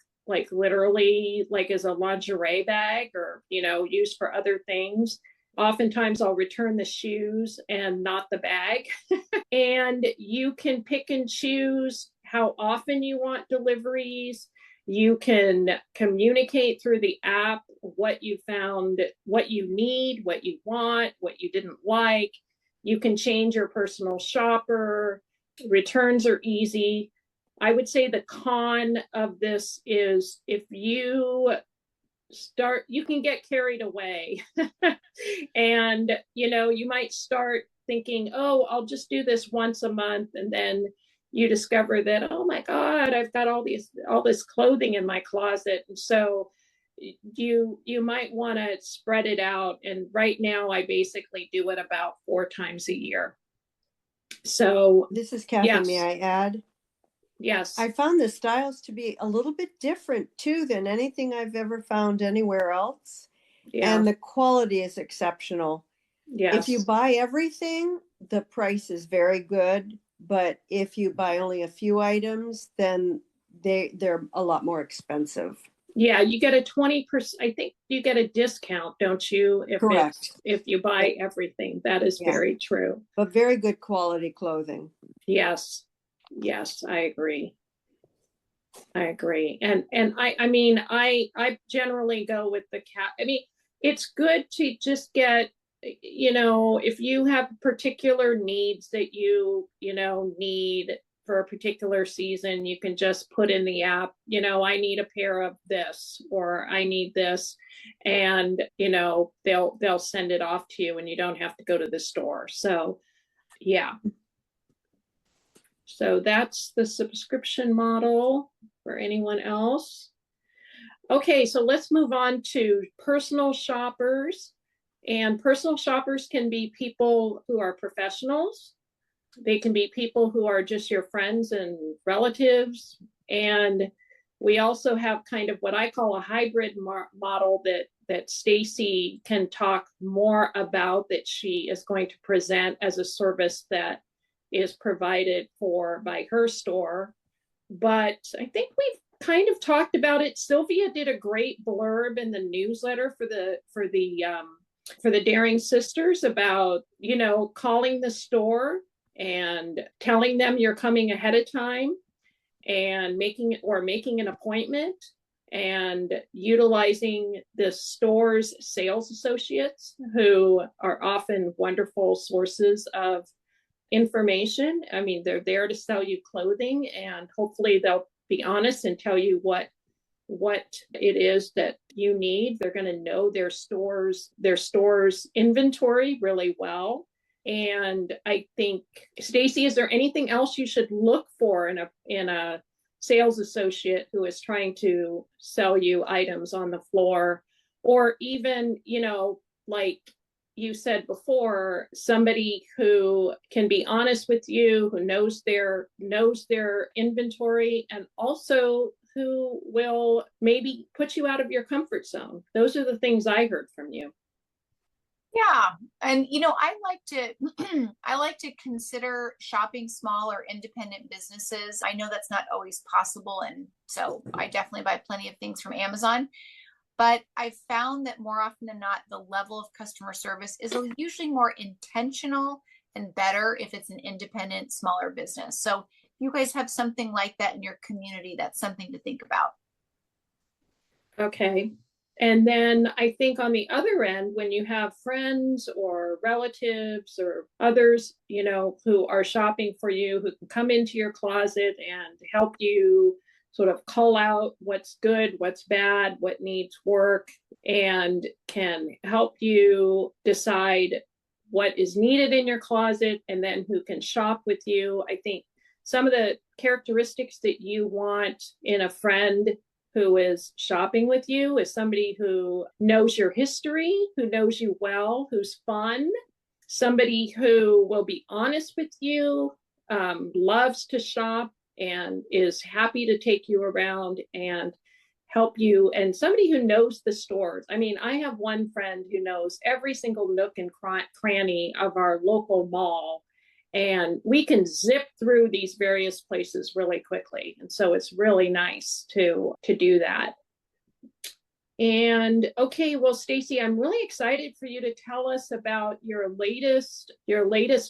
A: literally like as a lingerie bag, or use for other things. Oftentimes I'll return the shoes and not the bag. And you can pick and choose how often you want deliveries. You can communicate through the app what you found, what you need, what you want, what you didn't like. You can change your personal shopper. Returns are easy. I would say the con of this is if you can get carried away. And, you might start thinking, oh, I'll just do this once a month. And then you discover that, oh my God, I've got all this clothing in my closet. And so you might want to spread it out. And right now I basically do it about 4 times a year. So
I: this is Kathy.
A: Yes.
I: May I add?
A: Yes.
I: I found the styles to be a little bit different too than anything I've ever found anywhere else.
A: Yeah.
I: And the quality is exceptional.
A: Yes.
I: If you buy everything, the price is very good. But if you buy only a few items, then they're a lot more expensive.
A: Yeah, you get a 20%. I think you get a discount, don't you?
I: Correct.
A: If you buy everything. That is very true.
I: But very good quality clothing.
A: Yes. Yes, I agree. And I generally go with the cat. It's good to just get, if you have particular needs that you need for a particular season, you can just put in the app, I need a pair of this, or I need this, and they'll send it off to you, and you don't have to go to the store. So yeah. So that's the subscription model. For anyone else, Okay, so let's move on to personal shoppers. And personal shoppers can be people who are professionals. They can be people who are just your friends and relatives. And we also have kind of what I call a hybrid model that Staci can talk more about, that she is going to present as a service that is provided for by her store. But I think we've kind of talked about it. Sylvia did a great blurb in the newsletter for the Daring Sisters about, you know, calling the store and telling them you're coming ahead of time and making an appointment, and utilizing the store's sales associates, who are often wonderful sources of information. I mean, they're there to sell you clothing, and hopefully they'll be honest and tell you what it is that you need. They're going to know their store's inventory really well. And I think, Staci, is there anything else you should look for in a sales associate who is trying to sell you items on the floor? Or even, you know, like you said before, somebody who can be honest with you, who knows their inventory, and also who will maybe put you out of your comfort zone. Those are the things I heard from you.
D: Yeah. And, you know, I like to consider shopping small or independent businesses. I know that's not always possible. And so I definitely buy plenty of things from Amazon, but I've found that more often than not, the level of customer service is usually more intentional and better if it's an independent, smaller business. So you guys have something like that in your community, that's something to think about.
A: Okay. And then I think on the other end, when you have friends or relatives or others, you know, who are shopping for you, who can come into your closet and help you sort of call out what's good, what's bad, what needs work, and can help you decide what is needed in your closet, and then who can shop with you. I think some of the characteristics that you want in a friend who is shopping with you is somebody who knows your history, who knows you well, who's fun, somebody who will be honest with you, loves to shop, and is happy to take you around and help you, and somebody who knows the stores. I mean, I have one friend who knows every single nook and cranny of our local mall, and we can zip through these various places really quickly. And so it's really nice to do that. And okay, well, Staci, I'm really excited for you to tell us about your latest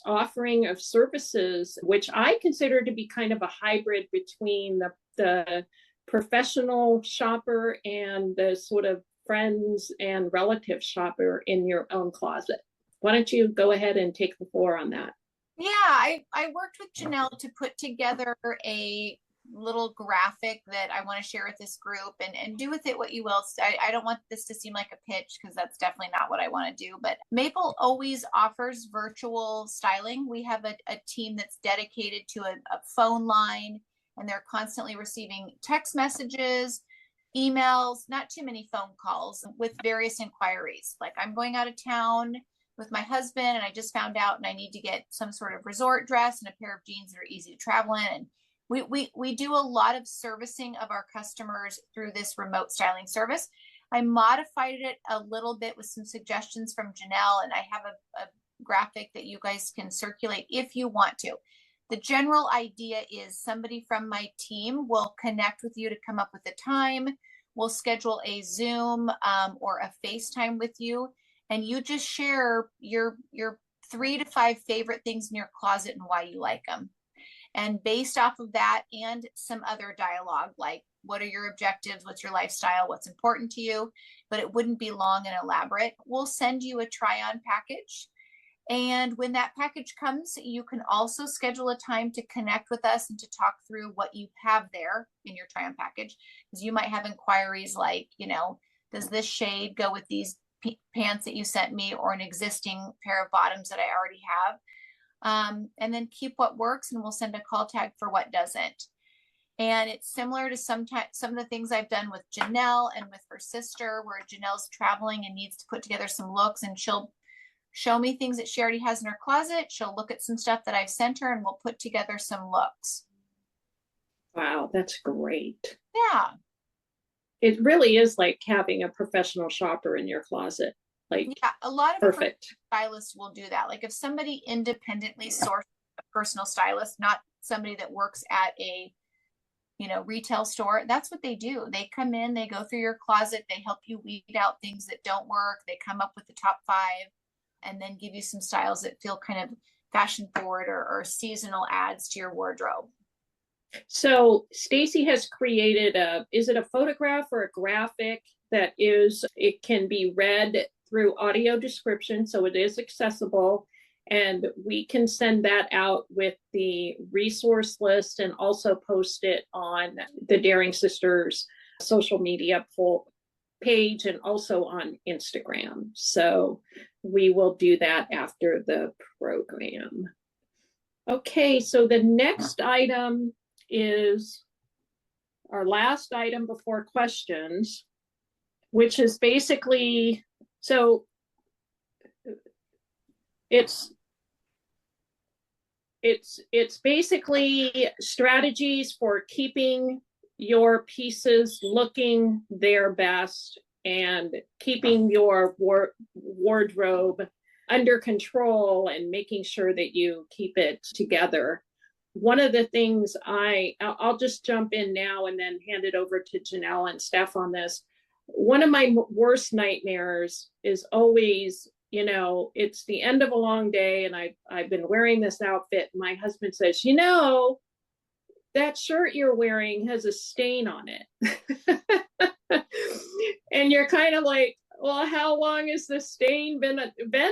A: offering of services, which I consider to be kind of a hybrid between the professional shopper and the sort of friends and relative shopper in your own closet. Why don't you go ahead and take the floor on that?
D: Yeah, I worked with Janelle to put together a little graphic that I want to share with this group, and do with it what you will. I don't want this to seem like a pitch, because that's definitely not what I want to do. But Mapel always offers virtual styling. We have a team that's dedicated to a phone line, and they're constantly receiving text messages, emails, not too many phone calls, with various inquiries. Like, I'm going out of town with my husband, and I just found out, and I need to get some sort of resort dress and a pair of jeans that are easy to travel in. And we do a lot of servicing of our customers through this remote styling service. I modified it a little bit with some suggestions from Janelle, and I have a graphic that you guys can circulate if you want to. The general idea is somebody from my team will connect with you to come up with a time. We'll schedule a Zoom or a FaceTime with you, and you just share your 3 to 5 favorite things in your closet and why you like them. And based off of that and some other dialogue, like, what are your objectives? What's your lifestyle? What's important to you? But it wouldn't be long and elaborate. We'll send you a try-on package. And when that package comes, you can also schedule a time to connect with us and to talk through what you have there in your try-on package. Because you might have inquiries like, you know, does this shade go with these pants that you sent me, or an existing pair of bottoms that I already have? And then keep what works, and we'll send a call tag for what doesn't. And it's similar to some of the things I've done with Janelle and with her sister, where Janelle's traveling and needs to put together some looks, and she'll show me things that she already has in her closet. She'll look at some stuff that I've sent her, and we'll put together some looks.
A: Wow, that's great.
D: Yeah.
A: It really is like having a professional shopper in your closet. Like,
D: yeah, a lot of
A: perfect
D: stylists will do that. Like if somebody independently sources a personal stylist, not somebody that works at a retail store, that's what they do. They come in, they go through your closet, they help you weed out things that don't work, they come up with the top 5, and then give you some styles that feel kind of fashion forward or seasonal adds to your wardrobe.
A: So Staci has created is it a photograph or a graphic that it can be read through audio description, so it is accessible. And we can send that out with the resource list and also post it on the Daring Sisters social media page and also on Instagram. So we will do that after the program. Okay, so the next item is our last item before questions, which is basically, so it's basically strategies for keeping your pieces looking their best and keeping your wardrobe under control and making sure that you keep it together. One of the things I'll just jump in now and then hand it over to Janelle and Steph on this. One of my worst nightmares is always, it's the end of a long day and I've been wearing this outfit. My husband says, that shirt you're wearing has a stain on it. And you're kind of like, well, how long has the stain been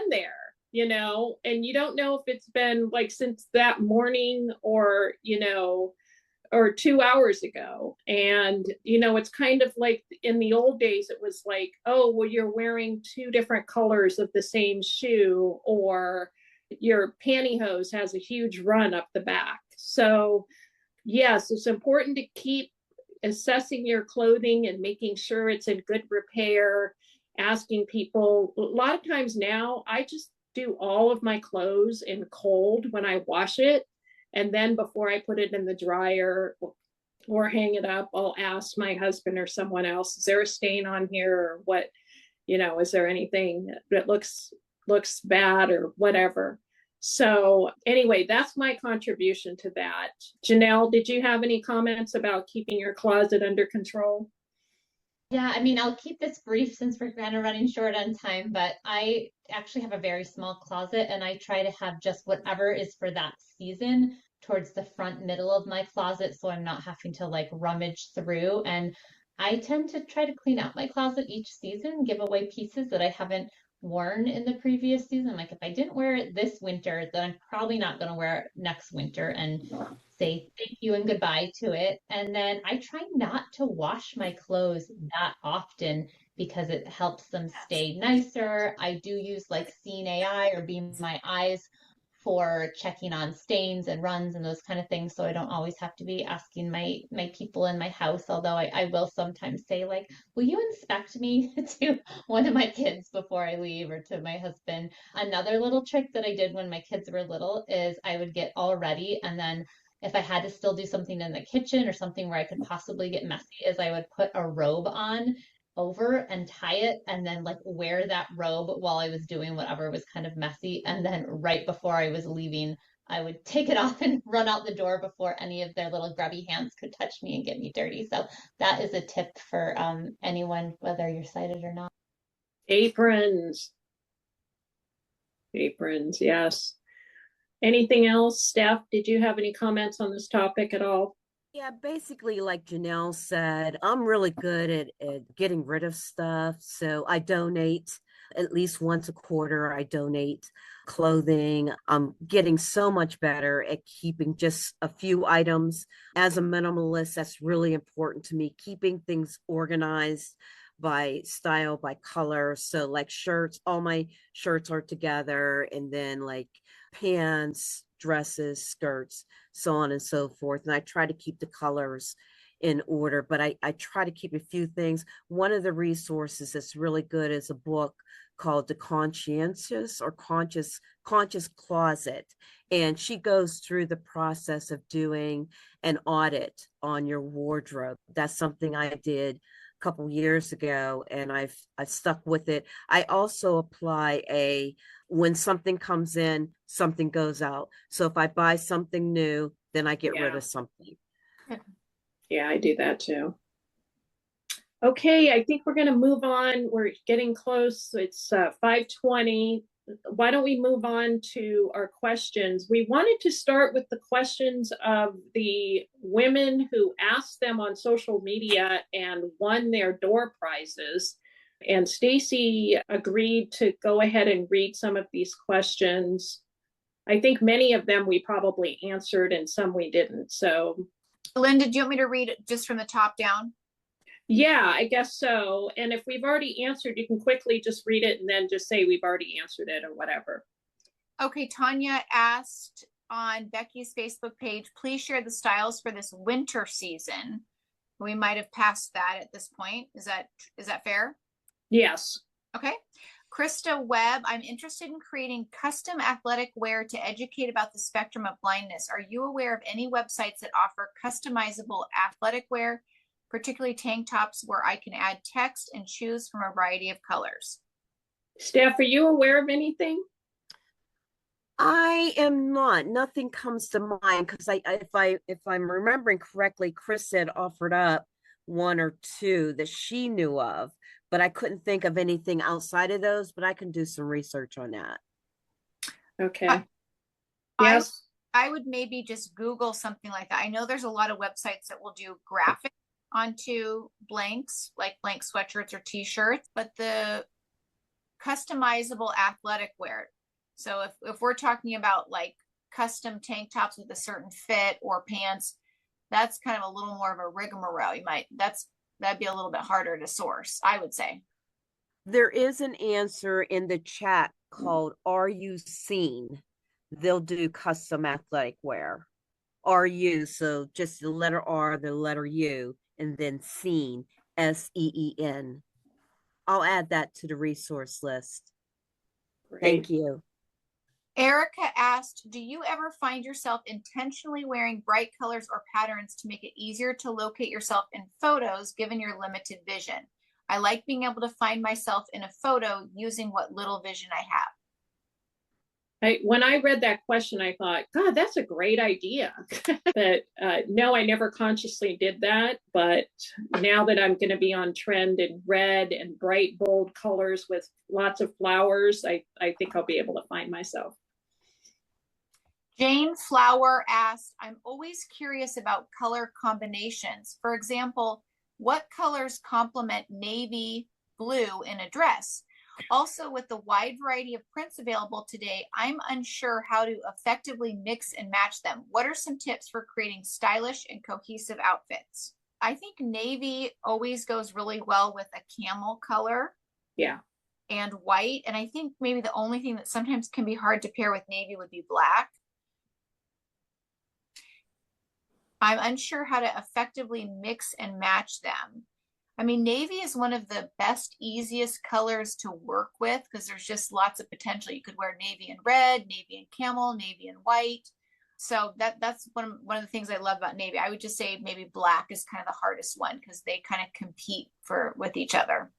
A: there? And you don't know if it's been like since that morning or 2 hours ago. And, it's kind of like in the old days, it was like, oh, well, you're wearing 2 different colors of the same shoe, or your pantyhose has a huge run up the back. So yes, it's important to keep assessing your clothing and making sure it's in good repair, asking people. A lot of times now, I just do all of my clothes in cold when I wash it. And then before I put it in the dryer or hang it up, I'll ask my husband or someone else, is there a stain on here, or what, is there anything that looks bad or whatever? So anyway, that's my contribution to that. Janelle, did you have any comments about keeping your closet under control?
C: Yeah, I mean, I'll keep this brief since we're kind of running short on time, but I actually have a very small closet and I try to have just whatever is for that season towards the front middle of my closet, so I'm not having to like rummage through. And I tend to try to clean out my closet each season, give away pieces that I haven't worn in the previous season. Like if I didn't wear it this winter, then I'm probably not going to wear it next winter, and say thank you and goodbye to it. And then I try not to wash my clothes that often because it helps them stay nicer. I do use like Seeing AI or Be My Eyes for checking on stains and runs and those kind of things, so I don't always have to be asking my people in my house, although I will sometimes say like, will you inspect me to one of my kids before I leave, or to my husband. Another little trick that I did when my kids were little is I would get all ready, and then if I had to still do something in the kitchen or something where I could possibly get messy, is I would put a robe on over and tie it, and then like wear that robe while I was doing whatever was kind of messy. And then right before I was leaving, I would take it off and run out the door before any of their little grubby hands could touch me and get me dirty. So that is a tip for anyone, whether you're sighted or not.
A: Aprons, yes. Anything else, Steph? Did you have any comments on this topic at all?
B: Yeah, basically, like Janelle said, I'm really good at getting rid of stuff. So I donate at least once a quarter. I donate clothing. I'm getting so much better at keeping just a few items. As a minimalist, that's really important to me, keeping things organized by style, by color. So like shirts, all my shirts are together, and then like pants, dresses, skirts, so on and so forth. And I try to keep the colors in order, but I try to keep a few things. One of the resources that's really good is a book called The Conscious Closet. And she goes through the process of doing an audit on your wardrobe. That's something I did a couple years ago, and I've stuck with it. I also apply when something comes in, something goes out. So if I buy something new, then I get rid of something.
A: Yeah, I do that too. Okay, I think we're going to move on. We're getting close. It's 5:20. Why don't we move on to our questions? We wanted to start with the questions of the women who asked them on social media and won their door prizes. And Staci agreed to go ahead and read some of these questions. I think many of them we probably answered and some we didn't. So,
D: Linda, do you want me to read it just from the top down?
A: Yeah, I guess so. And if we've already answered, you can quickly just read it and then just say we've already answered it or whatever.
D: Okay, Tanya asked on Becky's Facebook page, please share the styles for this winter season. We might have passed that at this point. Is that fair?
A: Yes.
D: Okay. Krista Webb, I'm interested in creating custom athletic wear to educate about the spectrum of blindness. Are you aware of any websites that offer customizable athletic wear, particularly tank tops where I can add text and choose from a variety of colors?
A: Steph, are you aware of anything?
B: I am not. Nothing comes to mind because if I'm remembering correctly, Chris had offered up one or two that she knew of, but I couldn't think of anything outside of those. But I can do some research on that.
A: Okay. Yes.
D: I would maybe just Google something like that. I know there's a lot of websites that will do graphics onto blanks, like blank sweatshirts or t-shirts, but the customizable athletic wear. So if we're talking about like custom tank tops with a certain fit or pants, that's kind of a little more of a rigmarole. That'd be a little bit harder to source, I would say.
B: There is an answer in the chat called Are You Seen? They'll do custom athletic wear. Are you, so just the letter R, the letter U, and then Seen, SEEN. I'll add that to the resource list.
A: Great.
B: Thank you.
D: Erica asked, do you ever find yourself intentionally wearing bright colors or patterns to make it easier to locate yourself in photos given your limited vision? I like being able to find myself in a photo using what little vision I have.
A: When I read that question, I thought, God, that's a great idea. But no, I never consciously did that. But now that I'm going to be on trend in red and bright, bold colors with lots of flowers, I think I'll be able to find myself.
D: Jane Flower asked, I'm always curious about color combinations. For example, what colors complement navy blue in a dress? Also, with the wide variety of prints available today, I'm unsure how to effectively mix and match them. What are some tips for creating stylish and cohesive outfits? I think navy always goes really well with a camel color.
A: Yeah.
D: And white. And I think maybe the only thing that sometimes can be hard to pair with navy would be black. I'm unsure how to effectively mix and match them. I mean, navy is one of the best, easiest colors to work with because there's just lots of potential. You could wear navy and red, navy and camel, navy and white. So that's one of the things I love about navy. I would just say maybe black is kind of the hardest one because they kind of compete with each other.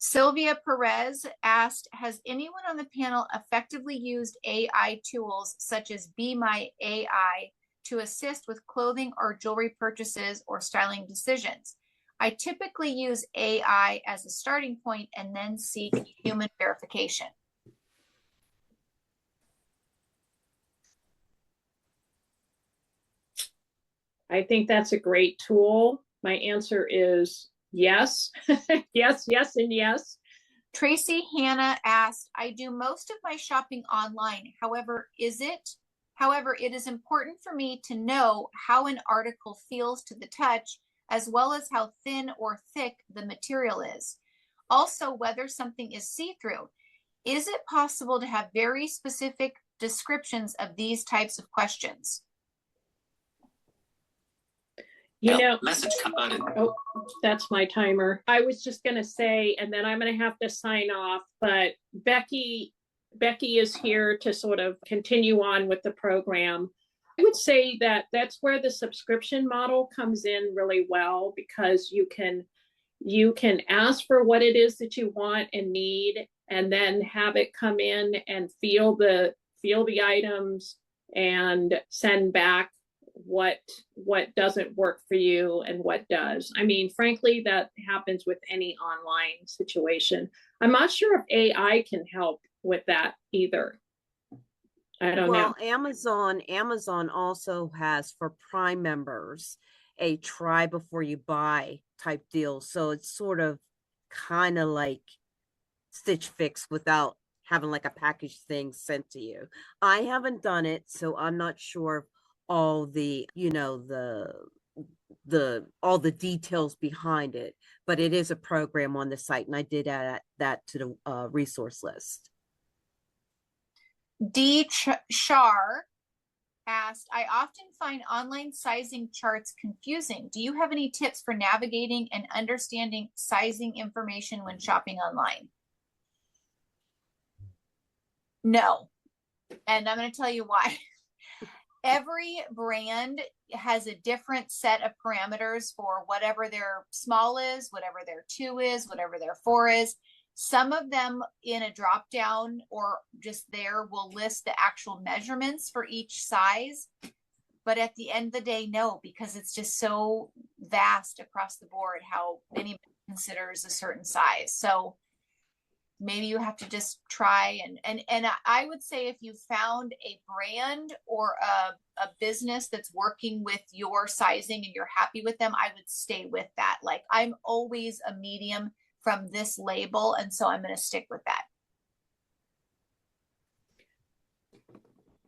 D: Sylvia Perez asked, has anyone on the panel effectively used AI tools such as Be My AI to assist with clothing or jewelry purchases or styling decisions? I typically use AI as a starting point and then seek human verification.
A: I think that's a great tool. My answer is yes. Yes, yes, and yes.
D: Tracy Hannah asked, I do most of my shopping online. However, it is important for me to know how an article feels to the touch, as well as how thin or thick the material is. Also, whether something is see-through. Is it possible to have very specific descriptions of these types of questions?
A: You know, message button. Oh, that's my timer. I was just going to say, and then I'm going to have to sign off, but Becky is here to sort of continue on with the program. I would say that that's where the subscription model comes in really well, because you can ask for what it is that you want and need, and then have it come in and feel the items and send back what doesn't work for you and what does. I mean, frankly, that happens with any online situation. I'm not sure if AI can help with that either. I don't know.
B: Well, Amazon also has for Prime members a try before you buy type deal. So it's sort of kind of like Stitch Fix without having like a package thing sent to you. I haven't done it, so I'm not sure all the, all the details behind it, but it is a program on the site, and I did add that to the resource list.
D: D. Shar asked, I often find online sizing charts confusing. Do you have any tips for navigating and understanding sizing information when shopping online? No. And I'm going to tell you why. Every brand has a different set of parameters for whatever their small is, whatever their 2 is, whatever their 4 is. Some of them in a drop down or just there will list the actual measurements for each size. But at the end of the day, no, because it's just so vast across the board how anybody considers a certain size. So maybe you have to just try and I would say if you found a brand or a business that's working with your sizing and you're happy with them, I would stay with that. Like, I'm always a medium from this label, and so I'm going to stick with that.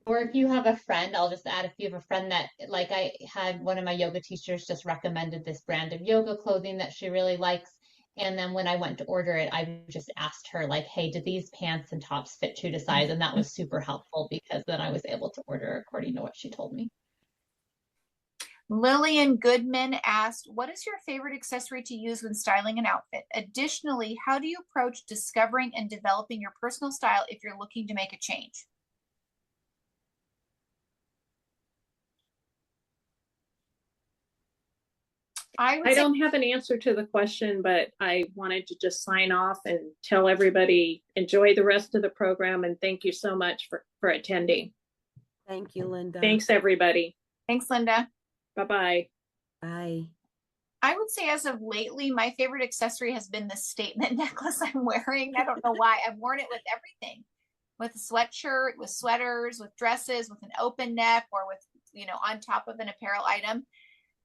C: Or if you have a friend, I'll just add, if you have a friend that, like, I had one of my yoga teachers just recommended this brand of yoga clothing that she really likes. And then when I went to order it, I just asked her, like, hey, do these pants and tops fit true to size? And that was super helpful, because then I was able to order according to what she told me.
D: Lillian Goodman asked, what is your favorite accessory to use when styling an outfit? Additionally, how do you approach discovering and developing your personal style if you're looking to make a change?
A: I don't have an answer to the question, but I wanted to just sign off and tell everybody enjoy the rest of the program, and thank you so much for attending.
B: Thank you, Linda.
A: Thanks, everybody.
D: Thanks, Linda.
A: Bye-bye.
B: Bye.
D: I would say as of lately, my favorite accessory has been the statement necklace I'm wearing. I don't know why. I've worn it with everything, with a sweatshirt, with sweaters, with dresses, with an open neck, or with, on top of an apparel item.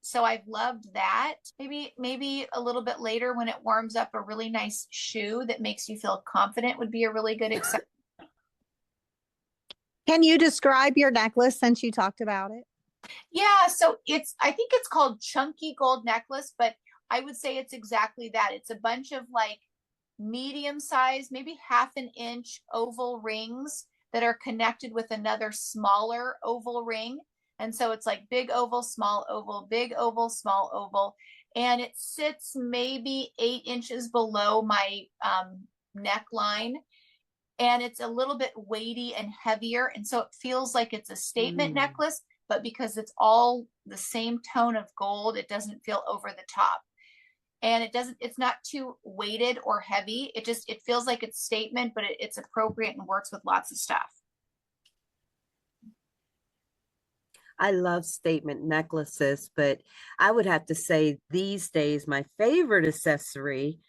D: So I've loved that. Maybe a little bit later when it warms up, a really nice shoe that makes you feel confident would be a really good accessory.
G: Can you describe your necklace since you talked about it?
D: Yeah, so I think it's called Chunky Gold Necklace, but I would say it's exactly that. It's a bunch of like medium size, maybe ½ an inch oval rings that are connected with another smaller oval ring. And so it's like big oval, small oval, big oval, small oval. And it sits maybe 8 inches below my neckline. And it's a little bit weighty and heavier. And so it feels like it's a statement necklace, but because it's all the same tone of gold, it doesn't feel over the top. And it's not too weighted or heavy. It feels like it's statement, but it's appropriate and works with lots of stuff.
B: I love statement necklaces, but I would have to say these days, my favorite accessory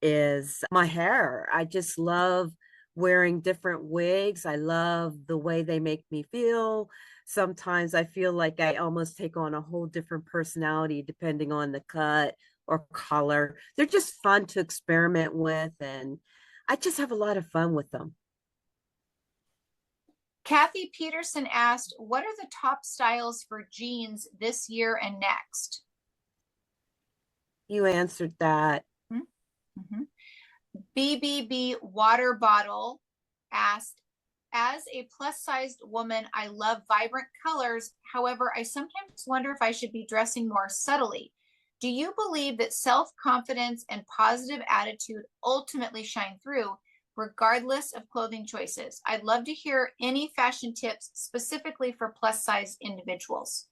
B: is my hair. I just love wearing different wigs. I love the way they make me feel. Sometimes I feel like I almost take on a whole different personality depending on the cut or color. They're just fun to experiment with, and I just have a lot of fun with them.
D: Kathy Peterson asked, what are the top styles for jeans this year and next?
B: You answered that.
D: BBB water bottle asked, as a plus-sized woman, I love vibrant colors. However, I sometimes wonder if I should be dressing more subtly. Do you believe that self-confidence and positive attitude ultimately shine through, regardless of clothing choices? I'd love to hear any fashion tips specifically for plus-size individuals.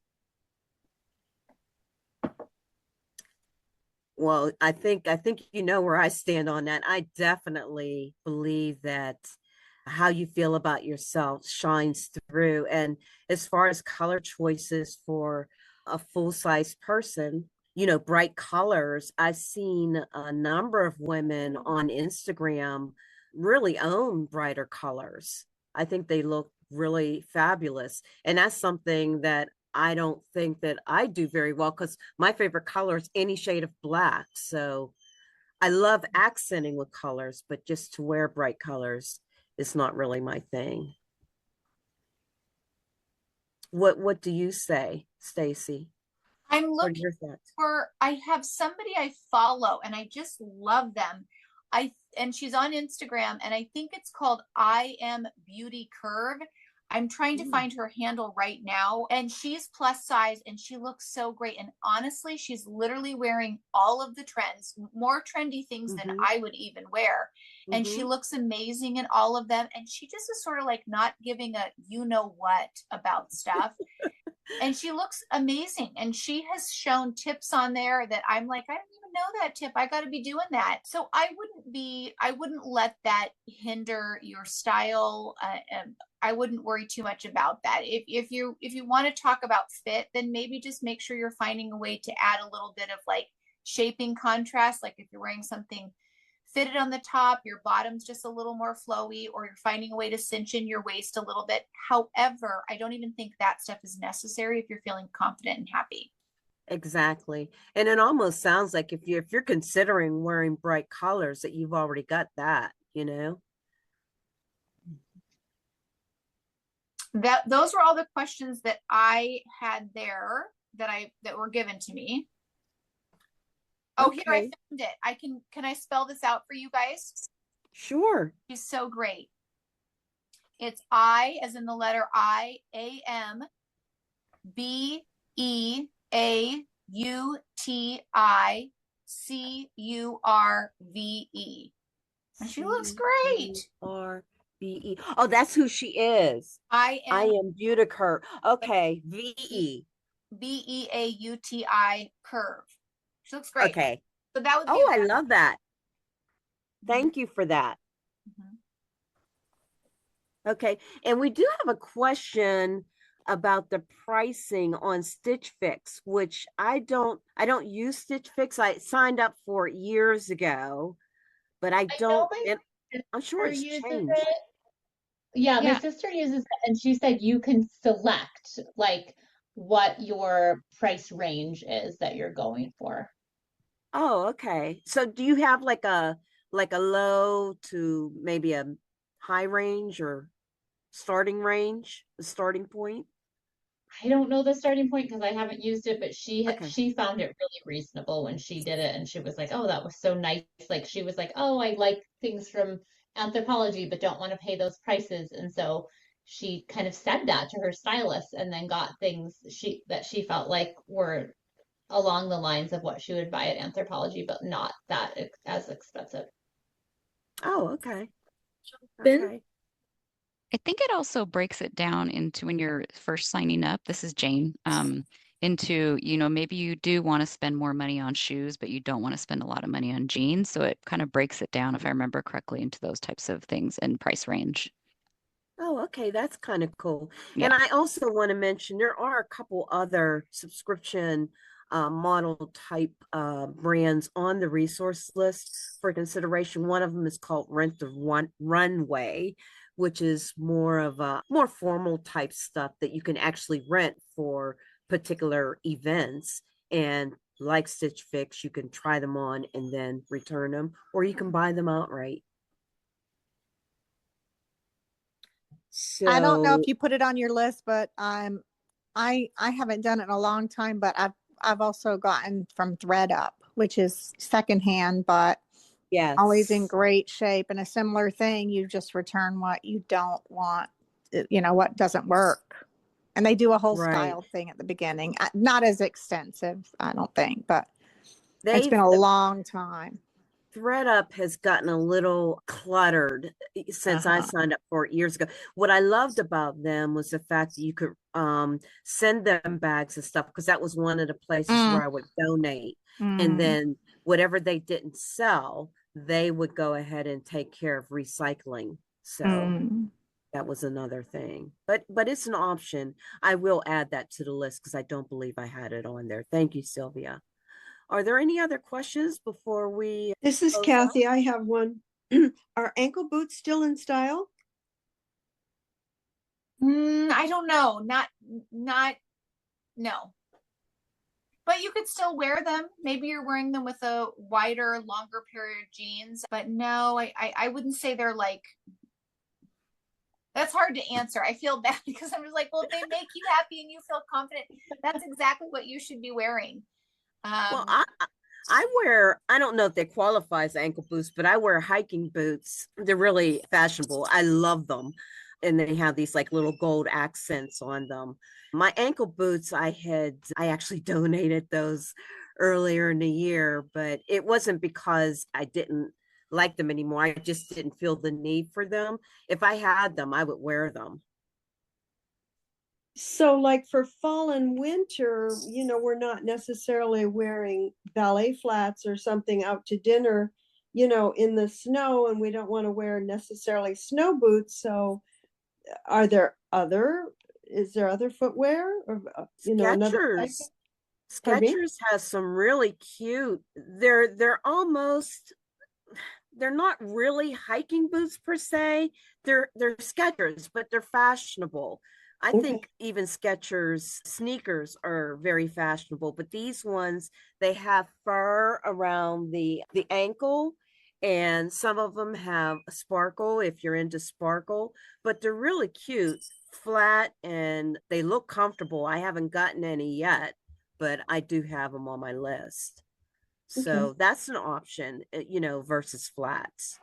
B: Well, I think you know where I stand on that. I definitely believe that how you feel about yourself shines through. And as far as color choices for a full-size person, you know, bright colors, I've seen a number of women on Instagram really own brighter colors. I think they look really fabulous. And that's something that I don't think that I do very well, because my favorite color is any shade of black. So I love accenting with colors, but just to wear bright colors is not really my thing. What do you say, Staci?
D: I'm
B: What are
D: looking
B: your thoughts?
D: for, I have somebody I follow and I just love them. And she's on Instagram and I think it's called I Am Beauty Curve. I'm trying to find her handle right now, and she's plus size and she looks so great. And honestly, she's literally wearing all of the trends, more trendy things than I would even wear. And she looks amazing in all of them. And she just is sort of like not giving a you know what about stuff. And she looks amazing. And she has shown tips on there that I'm like, I don't even know that tip. I got to be doing that. So I wouldn't let that hinder your style. I wouldn't worry too much about that. If you want to talk about fit, then maybe just make sure you're finding a way to add a little bit of like shaping contrast. Like if you're wearing something fitted on the top, your bottom's just a little more flowy, or you're finding a way to cinch in your waist a little bit. However, I don't even think that stuff is necessary if you're feeling confident and happy.
B: Exactly. And it almost sounds like if you're considering wearing bright colors, that you've already got that, you know?
D: Those were all the questions that I had there that were given to me. Oh, here I found it. Can I spell this out for you guys?
B: Sure.
D: She's so great. It's I as in the letter I, AM, BEAUTICURVE. And she looks great.
B: CURVE. Oh, that's who she is. I am Beauticurve. Okay. VE.
D: BEAUTI curve. She looks great.
B: Okay.
D: So that would be
B: I love that. Thank you for that. Okay. And we do have a question about the pricing on Stitch Fix, which I don't use Stitch Fix. I signed up for it years ago, but I'm sure it's changed.
C: Yeah, my sister uses it, and she said you can select like what your price range is that you're going for.
B: Oh, okay. So do you have like a low to maybe a high range or starting range, the starting point?
C: I don't know the starting point because I haven't used it, but she found it really reasonable when she did it, and she was like, "Oh, that was so nice." Like she was like, "Oh, I like things from Anthropologie, but don't want to pay those prices." And so she kind of said that to her stylist, and then got things that she felt like were along the lines of what she would buy at Anthropologie, but not that as expensive.
B: Oh, okay.
A: Ben?
H: I think it also breaks it down into when you're first signing up. This is Jane. Into, maybe you do want to spend more money on shoes, but you don't want to spend a lot of money on jeans. So it kind of breaks it down, if I remember correctly, into those types of things and price range.
B: Oh, okay. That's kind of cool.
H: Yeah.
B: And I also want to mention there are a couple other subscription model type brands on the resource list for consideration. One of them is called Rent the Runway, which is more of a more formal type stuff that you can actually rent for particular events. And like Stitch Fix, you can try them on and then return them, or you can buy them outright. So
G: I don't know if you put it on your list, but I haven't done it in a long time, but I've also gotten from ThreadUp, which is secondhand, but always in
B: Yes.
G: great shape. And a similar thing, you just return what you don't want, what doesn't work. And they do a whole
B: Right.
G: style thing at the beginning. Not as extensive, I don't think, but it's
B: They've
G: been a long time.
B: ThreadUp has gotten a little cluttered since I
G: Uh-huh.
B: signed up for it years ago. What I loved about them was the fact that you could send them bags of stuff, because that was one of the places
G: Mm,
B: where I would donate. And
G: mm,
B: then whatever they didn't sell, they would go ahead and take care of recycling. So
G: mm.
B: that was another thing. But it's an option. I will add that to the list because I don't believe I had it on there. Thank you, Sylvia. Are there any other questions before we
I: This is
B: close out?
I: Kathy. I have one. Are ankle boots still in style?
D: I don't know. Not, no. But you could still wear them. Maybe you're wearing them with a wider, longer pair of jeans. But no, I wouldn't say they're like, that's hard to answer. I feel bad because I'm just like, well, if they make you happy and you feel confident, that's exactly what you should be wearing.
B: Well, I wear, I don't know if they qualify as ankle boots, but I wear hiking boots. They're really fashionable. I love them. And they have these like little gold accents on them. My ankle boots, I actually donated those earlier in the year, but it wasn't because I didn't like them anymore. I just didn't feel the need for them. If I had them, I would wear them.
I: So like for fall and winter, we're not necessarily wearing ballet flats or something out to dinner, in the snow, and we don't want to wear necessarily snow boots. So are there is there other footwear or, another type?
B: Skechers.
I: Pardon me?
B: Skechers has some really cute. They're almost, they're not really hiking boots per se. They're Skechers, but they're fashionable. I
I: Okay.
B: think even Skechers sneakers are very fashionable, but these ones, they have fur around the ankle, and some of them have a sparkle if you're into sparkle, but they're really cute, flat, and they look comfortable. I haven't gotten any yet, but I do have them on my list.
I: Okay.
B: So that's an option, versus flats.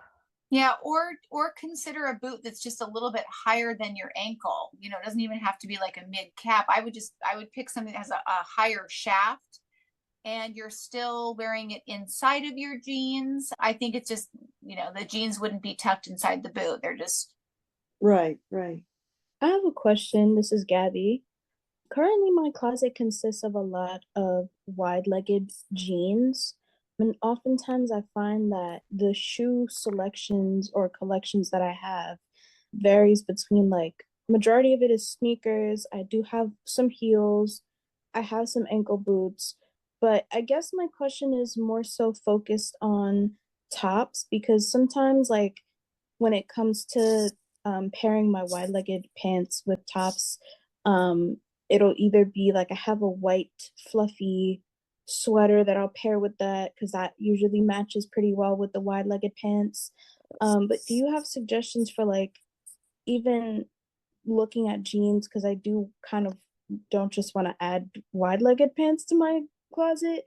D: Yeah, or consider a boot that's just a little bit higher than your ankle. It doesn't even have to be like a mid cap. I would pick something that has a higher shaft and you're still wearing it inside of your jeans. I think it's just, the jeans wouldn't be tucked inside the boot. They're just
I: Right.
F: I have a question. This is Gabby. Currently, my closet consists of a lot of wide-legged jeans. And oftentimes I find that the shoe selections or collections that I have varies between like majority of it is sneakers. I do have some heels. I have some ankle boots. But I guess my question is more so focused on tops because sometimes like when it comes to pairing my wide-legged pants with tops, um, it'll either be like I have a white fluffy sweater that I'll pair with that because that usually matches pretty well with the wide-legged pants. But do you have suggestions for like even looking at jeans? Because I do kind of don't just want to add wide-legged pants to my closet.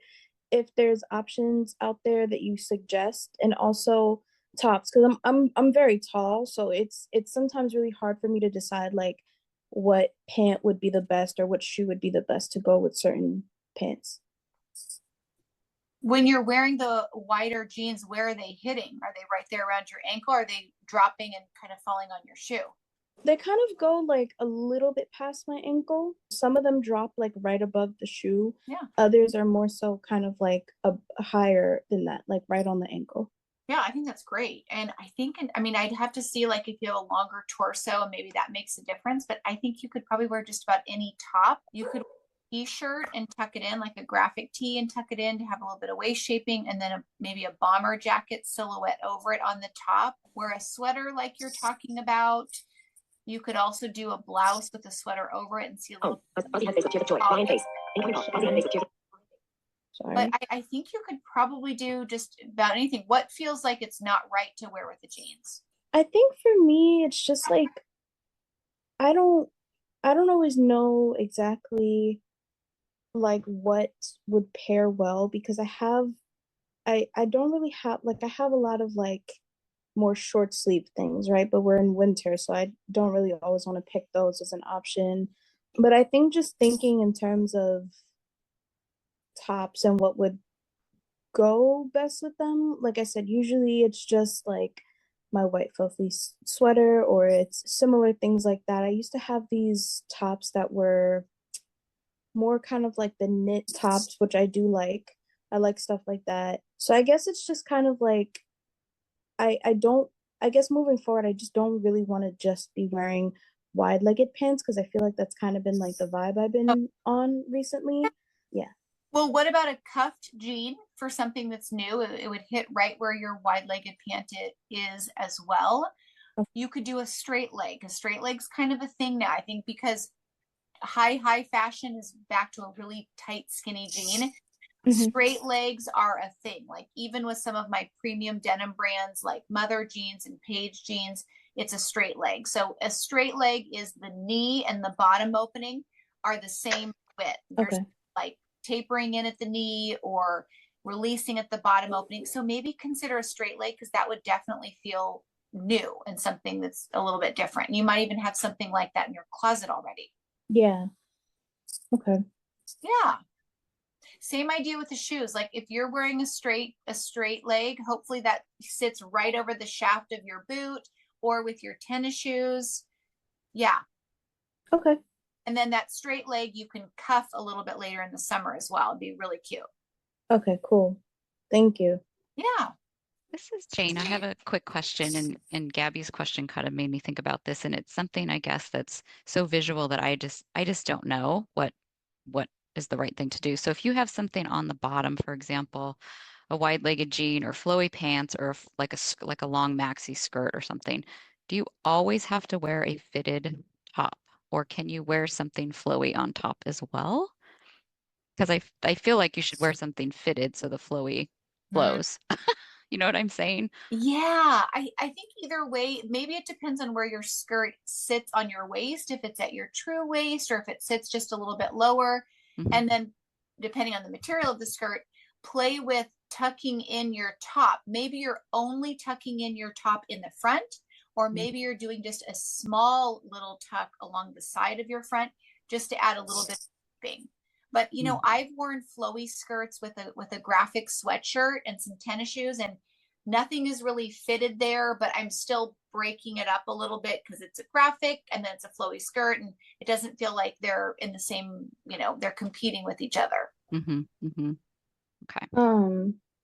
F: If there's options out there that you suggest, and also tops, because I'm very tall, so it's sometimes really hard for me to decide like what pant would be the best or what shoe would be the best to go with certain pants.
D: when you're wearing the wider jeans, where are they hitting? Are they right there around your ankle? Or are they dropping and kind of falling on your shoe?
F: They kind of go like a little bit past my ankle. Some of them drop like right above the shoe.
D: Yeah.
F: Others are more so kind of like a higher than that, like right on the ankle.
D: Yeah, I think that's great. And I'd have to see like if you have a longer torso and maybe that makes a difference, but I think you could probably wear just about any top. You could t-shirt and tuck it in like a graphic tee and tuck it in to have a little bit of waist shaping, and then maybe a bomber jacket silhouette over it on the top. Wear a sweater like you're talking about. You could also do a blouse with a sweater over it and see a little.
F: Sorry.
D: But I think you could probably do just about anything. What feels like it's not right to wear with the jeans?
F: I think for me, it's just like I don't always know exactly like what would pair well because I have I don't really have like I have a lot of like more short sleeve things, right? But we're in winter, so I don't really always want to pick those as an option. But I think just thinking in terms of tops and what would go best with them, like I said, usually it's just like my white fluffy sweater or it's similar things like that. I used to have these tops that were more kind of like the knit tops, which I do like. I like stuff like that. So I guess it's just kind of like I don't I guess moving forward I just don't really want to just be wearing wide-legged pants because I feel like that's kind of been like the vibe I've been on recently. Yeah.
D: Well, what about a cuffed jean for something that's new? It would hit right where your wide-legged pant is as well. You could do a straight leg. A straight leg's kind of a thing now, I think, because high fashion is back to a really tight, skinny jean. Straight legs are a thing. Like even with some of my premium denim brands like Mother jeans and Paige jeans, it's a straight leg. So a straight leg is the knee and the bottom opening are the same width. There's like tapering in at the knee or releasing at the bottom opening. So maybe consider a straight leg because that would definitely feel new and something that's a little bit different. You might even have something like that in your closet already.
F: Yeah. Okay.
D: Yeah. Same idea with the shoes. Like if you're wearing a straight leg, hopefully that sits right over the shaft of your boot or with your tennis shoes. Yeah.
F: Okay.
D: And then that straight leg you can cuff a little bit later in the summer as well. It'd be really cute.
F: Okay, cool. Thank you.
D: Yeah.
H: This is Jane. I have a quick question, and Gabby's question kind of made me think about this, and it's something I guess that's so visual that I just don't know what is the right thing to do. So if you have something on the bottom, for example, a wide-legged jean or flowy pants or like a long maxi skirt or something, do you always have to wear a fitted top, or can you wear something flowy on top as well? Because I feel like you should wear something fitted so the flowy flows. You know what I'm saying?
D: Yeah, I think either way, maybe it depends on where your skirt sits on your waist, if it's at your true waist or if it sits just a little bit lower. And then depending on the material of the skirt, play with tucking in your top. Maybe you're only tucking in your top in the front, or maybe you're doing just a small little tuck along the side of your front just to add a little bit of thing. But you know, I've worn flowy skirts with a graphic sweatshirt and some tennis shoes, and nothing is really fitted there, but I'm still breaking it up a little bit because it's a graphic and then it's a flowy skirt, and it doesn't feel like they're in the same, you know, they're competing with each other.
H: Okay.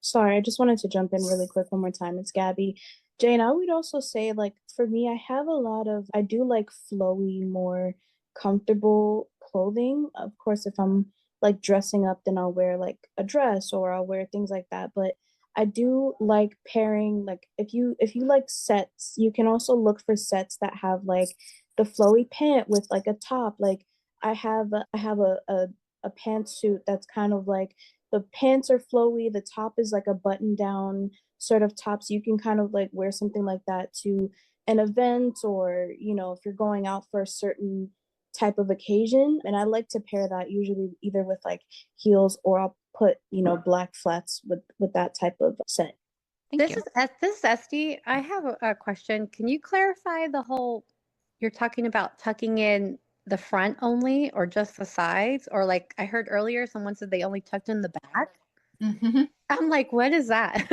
F: Sorry, I just wanted to jump in really quick one more time. It's Gabby. Jane, I would also say, like, for me, I do like flowy, more comfortable clothing. Of course, if I'm like dressing up, then I'll wear like a dress or I'll wear things like that. But I do like pairing, like if you like sets, you can also look for sets that have like the flowy pant with like a top. Like I have a pantsuit that's kind of like the pants are flowy, the top is like a button down sort of top. So you can kind of like wear something like that to an event or, you know, if you're going out for a certain type of occasion. And I like to pair that usually either with like heels or I'll put, you know, black flats with that type of set.
H: Thank you.
J: This is Esty. I have a question. Can you clarify the whole, you're talking about tucking in the front only or just the sides? Or like I heard earlier, someone said they only tucked in the back. I'm like, what is that?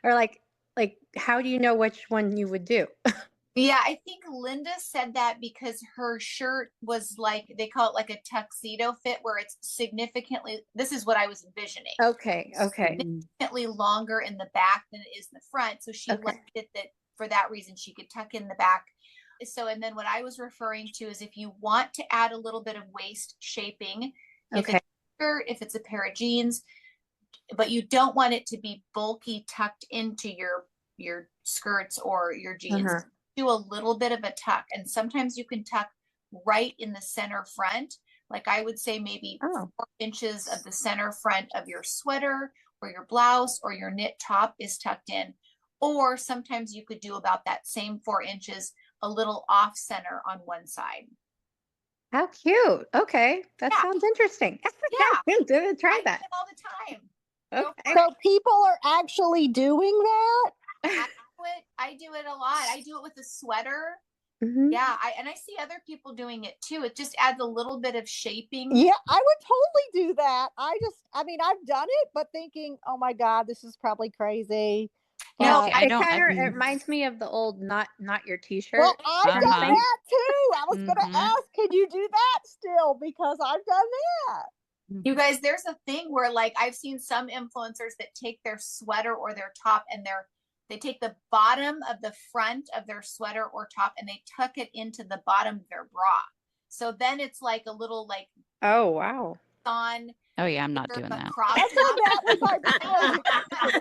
J: Or like how do you know which one you would do?
D: Yeah, I think Linda said that because her shirt was like, they call it like a tuxedo fit where it's significantly, this is what I was envisioning.
J: Okay.
D: Significantly longer in the back than it is in the front. So she left it that for that reason she could tuck in the back. So, and then what I was referring to is if you want to add a little bit of waist shaping, if it's a shirt, if it's a pair of jeans, but you don't want it to be bulky tucked into your skirts or your jeans. Do a little bit of a tuck, and sometimes you can tuck right in the center front. Like I would say maybe 4 inches of the center front of your sweater or your blouse or your knit top is tucked in. Or sometimes you could do about that same 4 inches a little off center on one side.
J: How cute. Okay. That sounds interesting.
D: Yeah.
J: I'm going to try that
D: all the time.
J: Okay.
G: So people are actually doing that?
D: I do it a lot. I do it with a sweater.
J: Mhm.
D: Yeah, I see other people doing it too. It just adds a little bit of shaping.
G: Yeah, I would totally do that. I mean, I've done it, but thinking, oh my God, this is probably crazy.
H: Yeah,
G: But,
H: see, I
J: It
H: don't.
J: kind of
H: I,
J: it reminds me of the old not your
G: well,
J: t-shirt
G: I've
J: kind of
G: done
H: Uh-huh.
J: thing.
G: that too. I was going to
H: Mhm.
G: ask, can you do that still? Because I've done that.
D: You guys, there's a thing where like I've seen some influencers that take their sweater or their top and they take the bottom of the front of their sweater or top and they tuck it into the bottom of their bra. So then it's like a little like
J: Oh, wow.
D: on
H: Oh yeah, I'm not
D: or
H: doing
D: a
H: that.
D: crop
G: I've done
D: top.
G: that with my boys.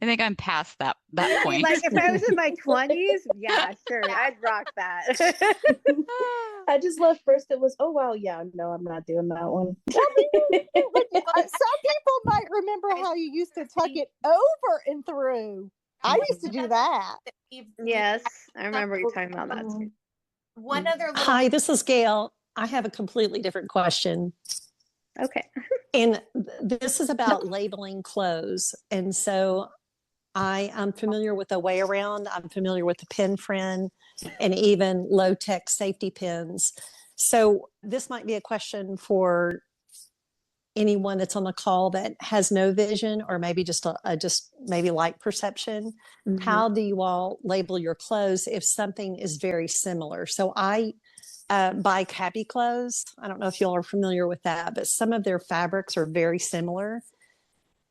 H: I think I'm past that
J: I mean,
H: point.
J: like if I was in my 20s, yeah, sure,
D: Yeah.
J: I'd rock that.
F: I just left first. It was, oh wow, yeah, no, I'm not doing that one.
G: Some people might remember how you used to tuck it over and through. I used to do that.
J: Yes, I remember you talking about that too.
D: One other little
K: Hi, this is Gail. I have a completely different question.
J: Okay.
K: And this is about labeling clothes. And so I am familiar with the way around. I'm familiar with the pin friend and even low tech safety pins. So this might be a question for anyone that's on the call that has no vision or maybe just just maybe light perception.
J: Mhm.
K: How do you all label your clothes if something is very similar? So I buy Cabby clothes. I don't know if y'all are familiar with that, but some of their fabrics are very similar,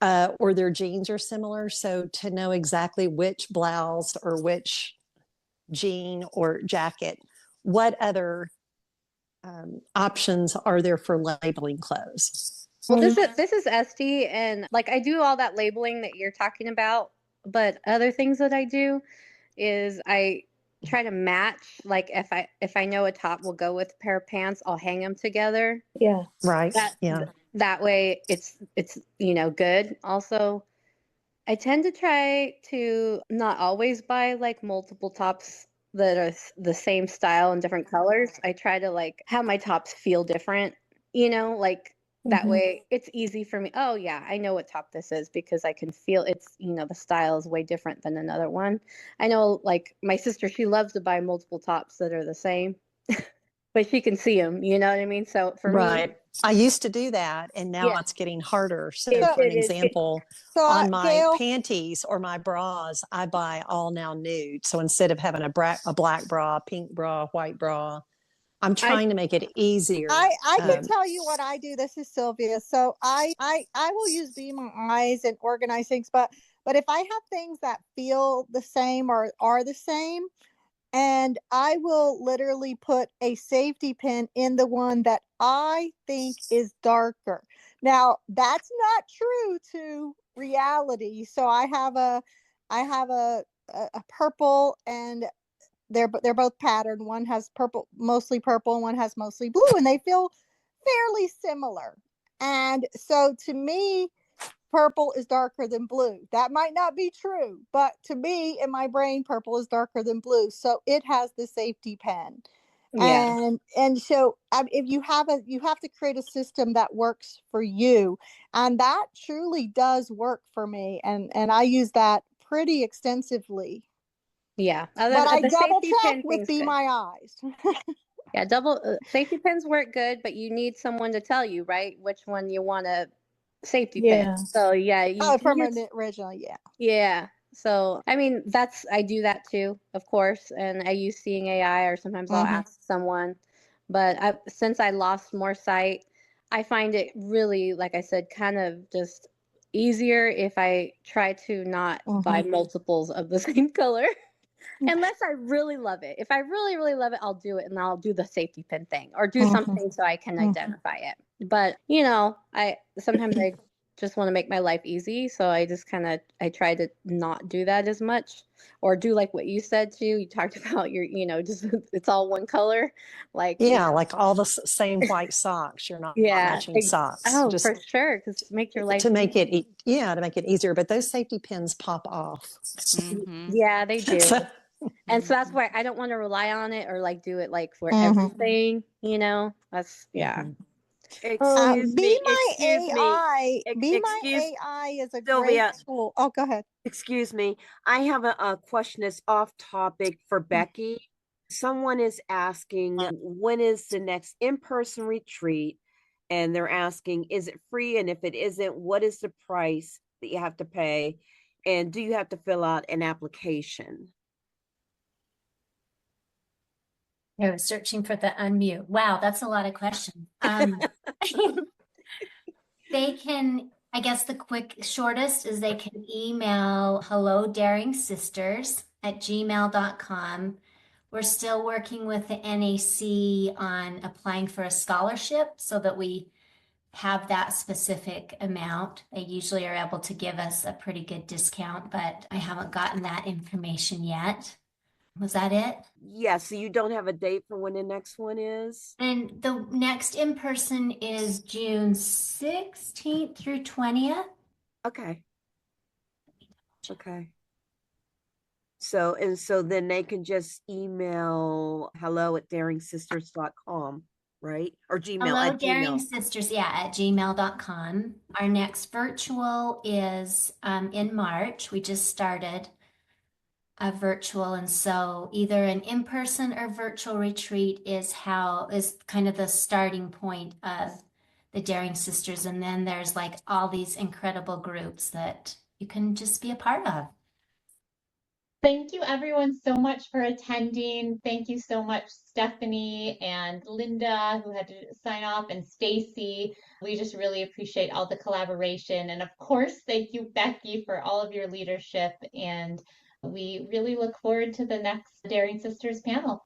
K: or their jeans are similar. So to know exactly which blouse or which jean or jacket, what other options are there for labeling clothes?
J: Well, this is Esty, and like I do all that labeling that you're talking about, but other things that I do is I try to match. Like if I know a top will go with a pair of pants, I'll hang them together.
F: Yeah.
K: Right.
J: That
K: Yeah.
J: that way it's good. Also, I tend to try to not always buy like multiple tops that are the same style and different colors. I try to like have my tops feel different, like that
F: Mhm.
J: way it's easy for me. Oh yeah, I know what top this is because I can feel it's, the style is way different than another one. I know like my sister, she loves to buy multiple tops that are the same, but she can see them, you know what I mean? So for me,
K: Right. I used to do that, and now
J: yeah,
K: it's getting harder. So,
J: it,
K: for an
J: it is.
K: example,
G: So,
K: on my
G: Gail,
K: panties or my bras, I buy all now nude. So instead of having a black bra, pink bra, white bra, I'm trying to make it easier.
G: I can tell you what I do. This is Sylvia. So I will use Be My Eyes and organize things, but if I have things that feel the same or are the same, and I will literally put a safety pin in the one that I think is darker. Now, that's not true to reality. So I have a purple, and they're both patterned. One has mostly purple, and one has mostly blue, and they feel fairly similar. And so to me, purple is darker than blue. That might not be true, but to me, in my brain, purple is darker than blue. So it has the safety pin.
J: Yeah.
G: And so if you have to create a system that works for you, and that truly does work for me, and I use that pretty extensively.
J: Yeah.
G: But I
J: The
G: double
J: safety
G: check
J: pin
G: with
J: thing's
G: Be
J: good.
G: My Eyes.
J: Yeah, double safety pins work good, but you need someone to tell you, right, which one you want to safety pin.
F: Yeah.
J: So yeah, you
G: Oh,
J: can
G: from
J: use,
G: an original, yeah.
J: yeah. So I mean, I do that too, of course, and I use Seeing AI, or sometimes I'll
G: Mhm.
J: ask someone. But since I lost more sight, I find it really, like I said, kind of just easier if I try to not buy multiples of the same color. Unless I really love it. If I really, really love it, I'll do it, and I'll do the safety pin thing or do something so I can identify it. But, I sometimes I just want to make my life easy. So I just I try to not do that as much, or do like what you said too. You talked about just it's all one color. Like,
K: Yeah, like all the same white socks. You're not
J: yeah.
K: matching socks.
J: Oh,
K: Just
J: for sure. Because make your life
K: to make it, to make it easier. But those safety pins pop off.
H: Mm-hmm.
J: Yeah, they do.
K: So,
J: And so that's why I don't want to rely on it or like do it like for everything, That's, yeah.
B: Excuse
G: Be
B: me,
G: My
B: excuse me,
G: AI. Be My
B: excuse
G: AI is a great
B: Sylvia,
G: tool. Oh, go ahead.
B: excuse me. I have a question that's off topic for Becky. Someone is asking, when is the next in-person retreat? And they're asking, is it free? And if it isn't, what is the price that you have to pay? And do you have to fill out an application?
L: I was searching for the unmute. Wow, that's a lot of questions. They can, I guess the shortest is they can email hellodaring sisters@gmail.com. We're still working with the NAC on applying for a scholarship so that we have that specific amount. They usually are able to give us a pretty good discount, but I haven't gotten that information yet. Was that it?
B: Yeah, so you don't have a date for when the next one is?
L: And the next in-person is June 16th through 20th.
B: Okay. Okay. So, and so then they can just email hello@daringsisters.com, right? Or Gmail
L: Hello,
B: at
L: Daring
B: Gmail.
L: Sisters, at gmail.com. Our next virtual is in March. We just started a virtual, and so either an in-person or virtual retreat is kind of the starting point of the Daring Sisters, and then there's like all these incredible groups that you can just be a part of.
C: Thank you everyone so much for attending. Thank you so much, Stephanie and Linda, who had to sign off, and Staci. We just really appreciate all the collaboration. And of course, thank you, Becky, for all of your leadership. And we really look forward to the next Daring Sisters panel.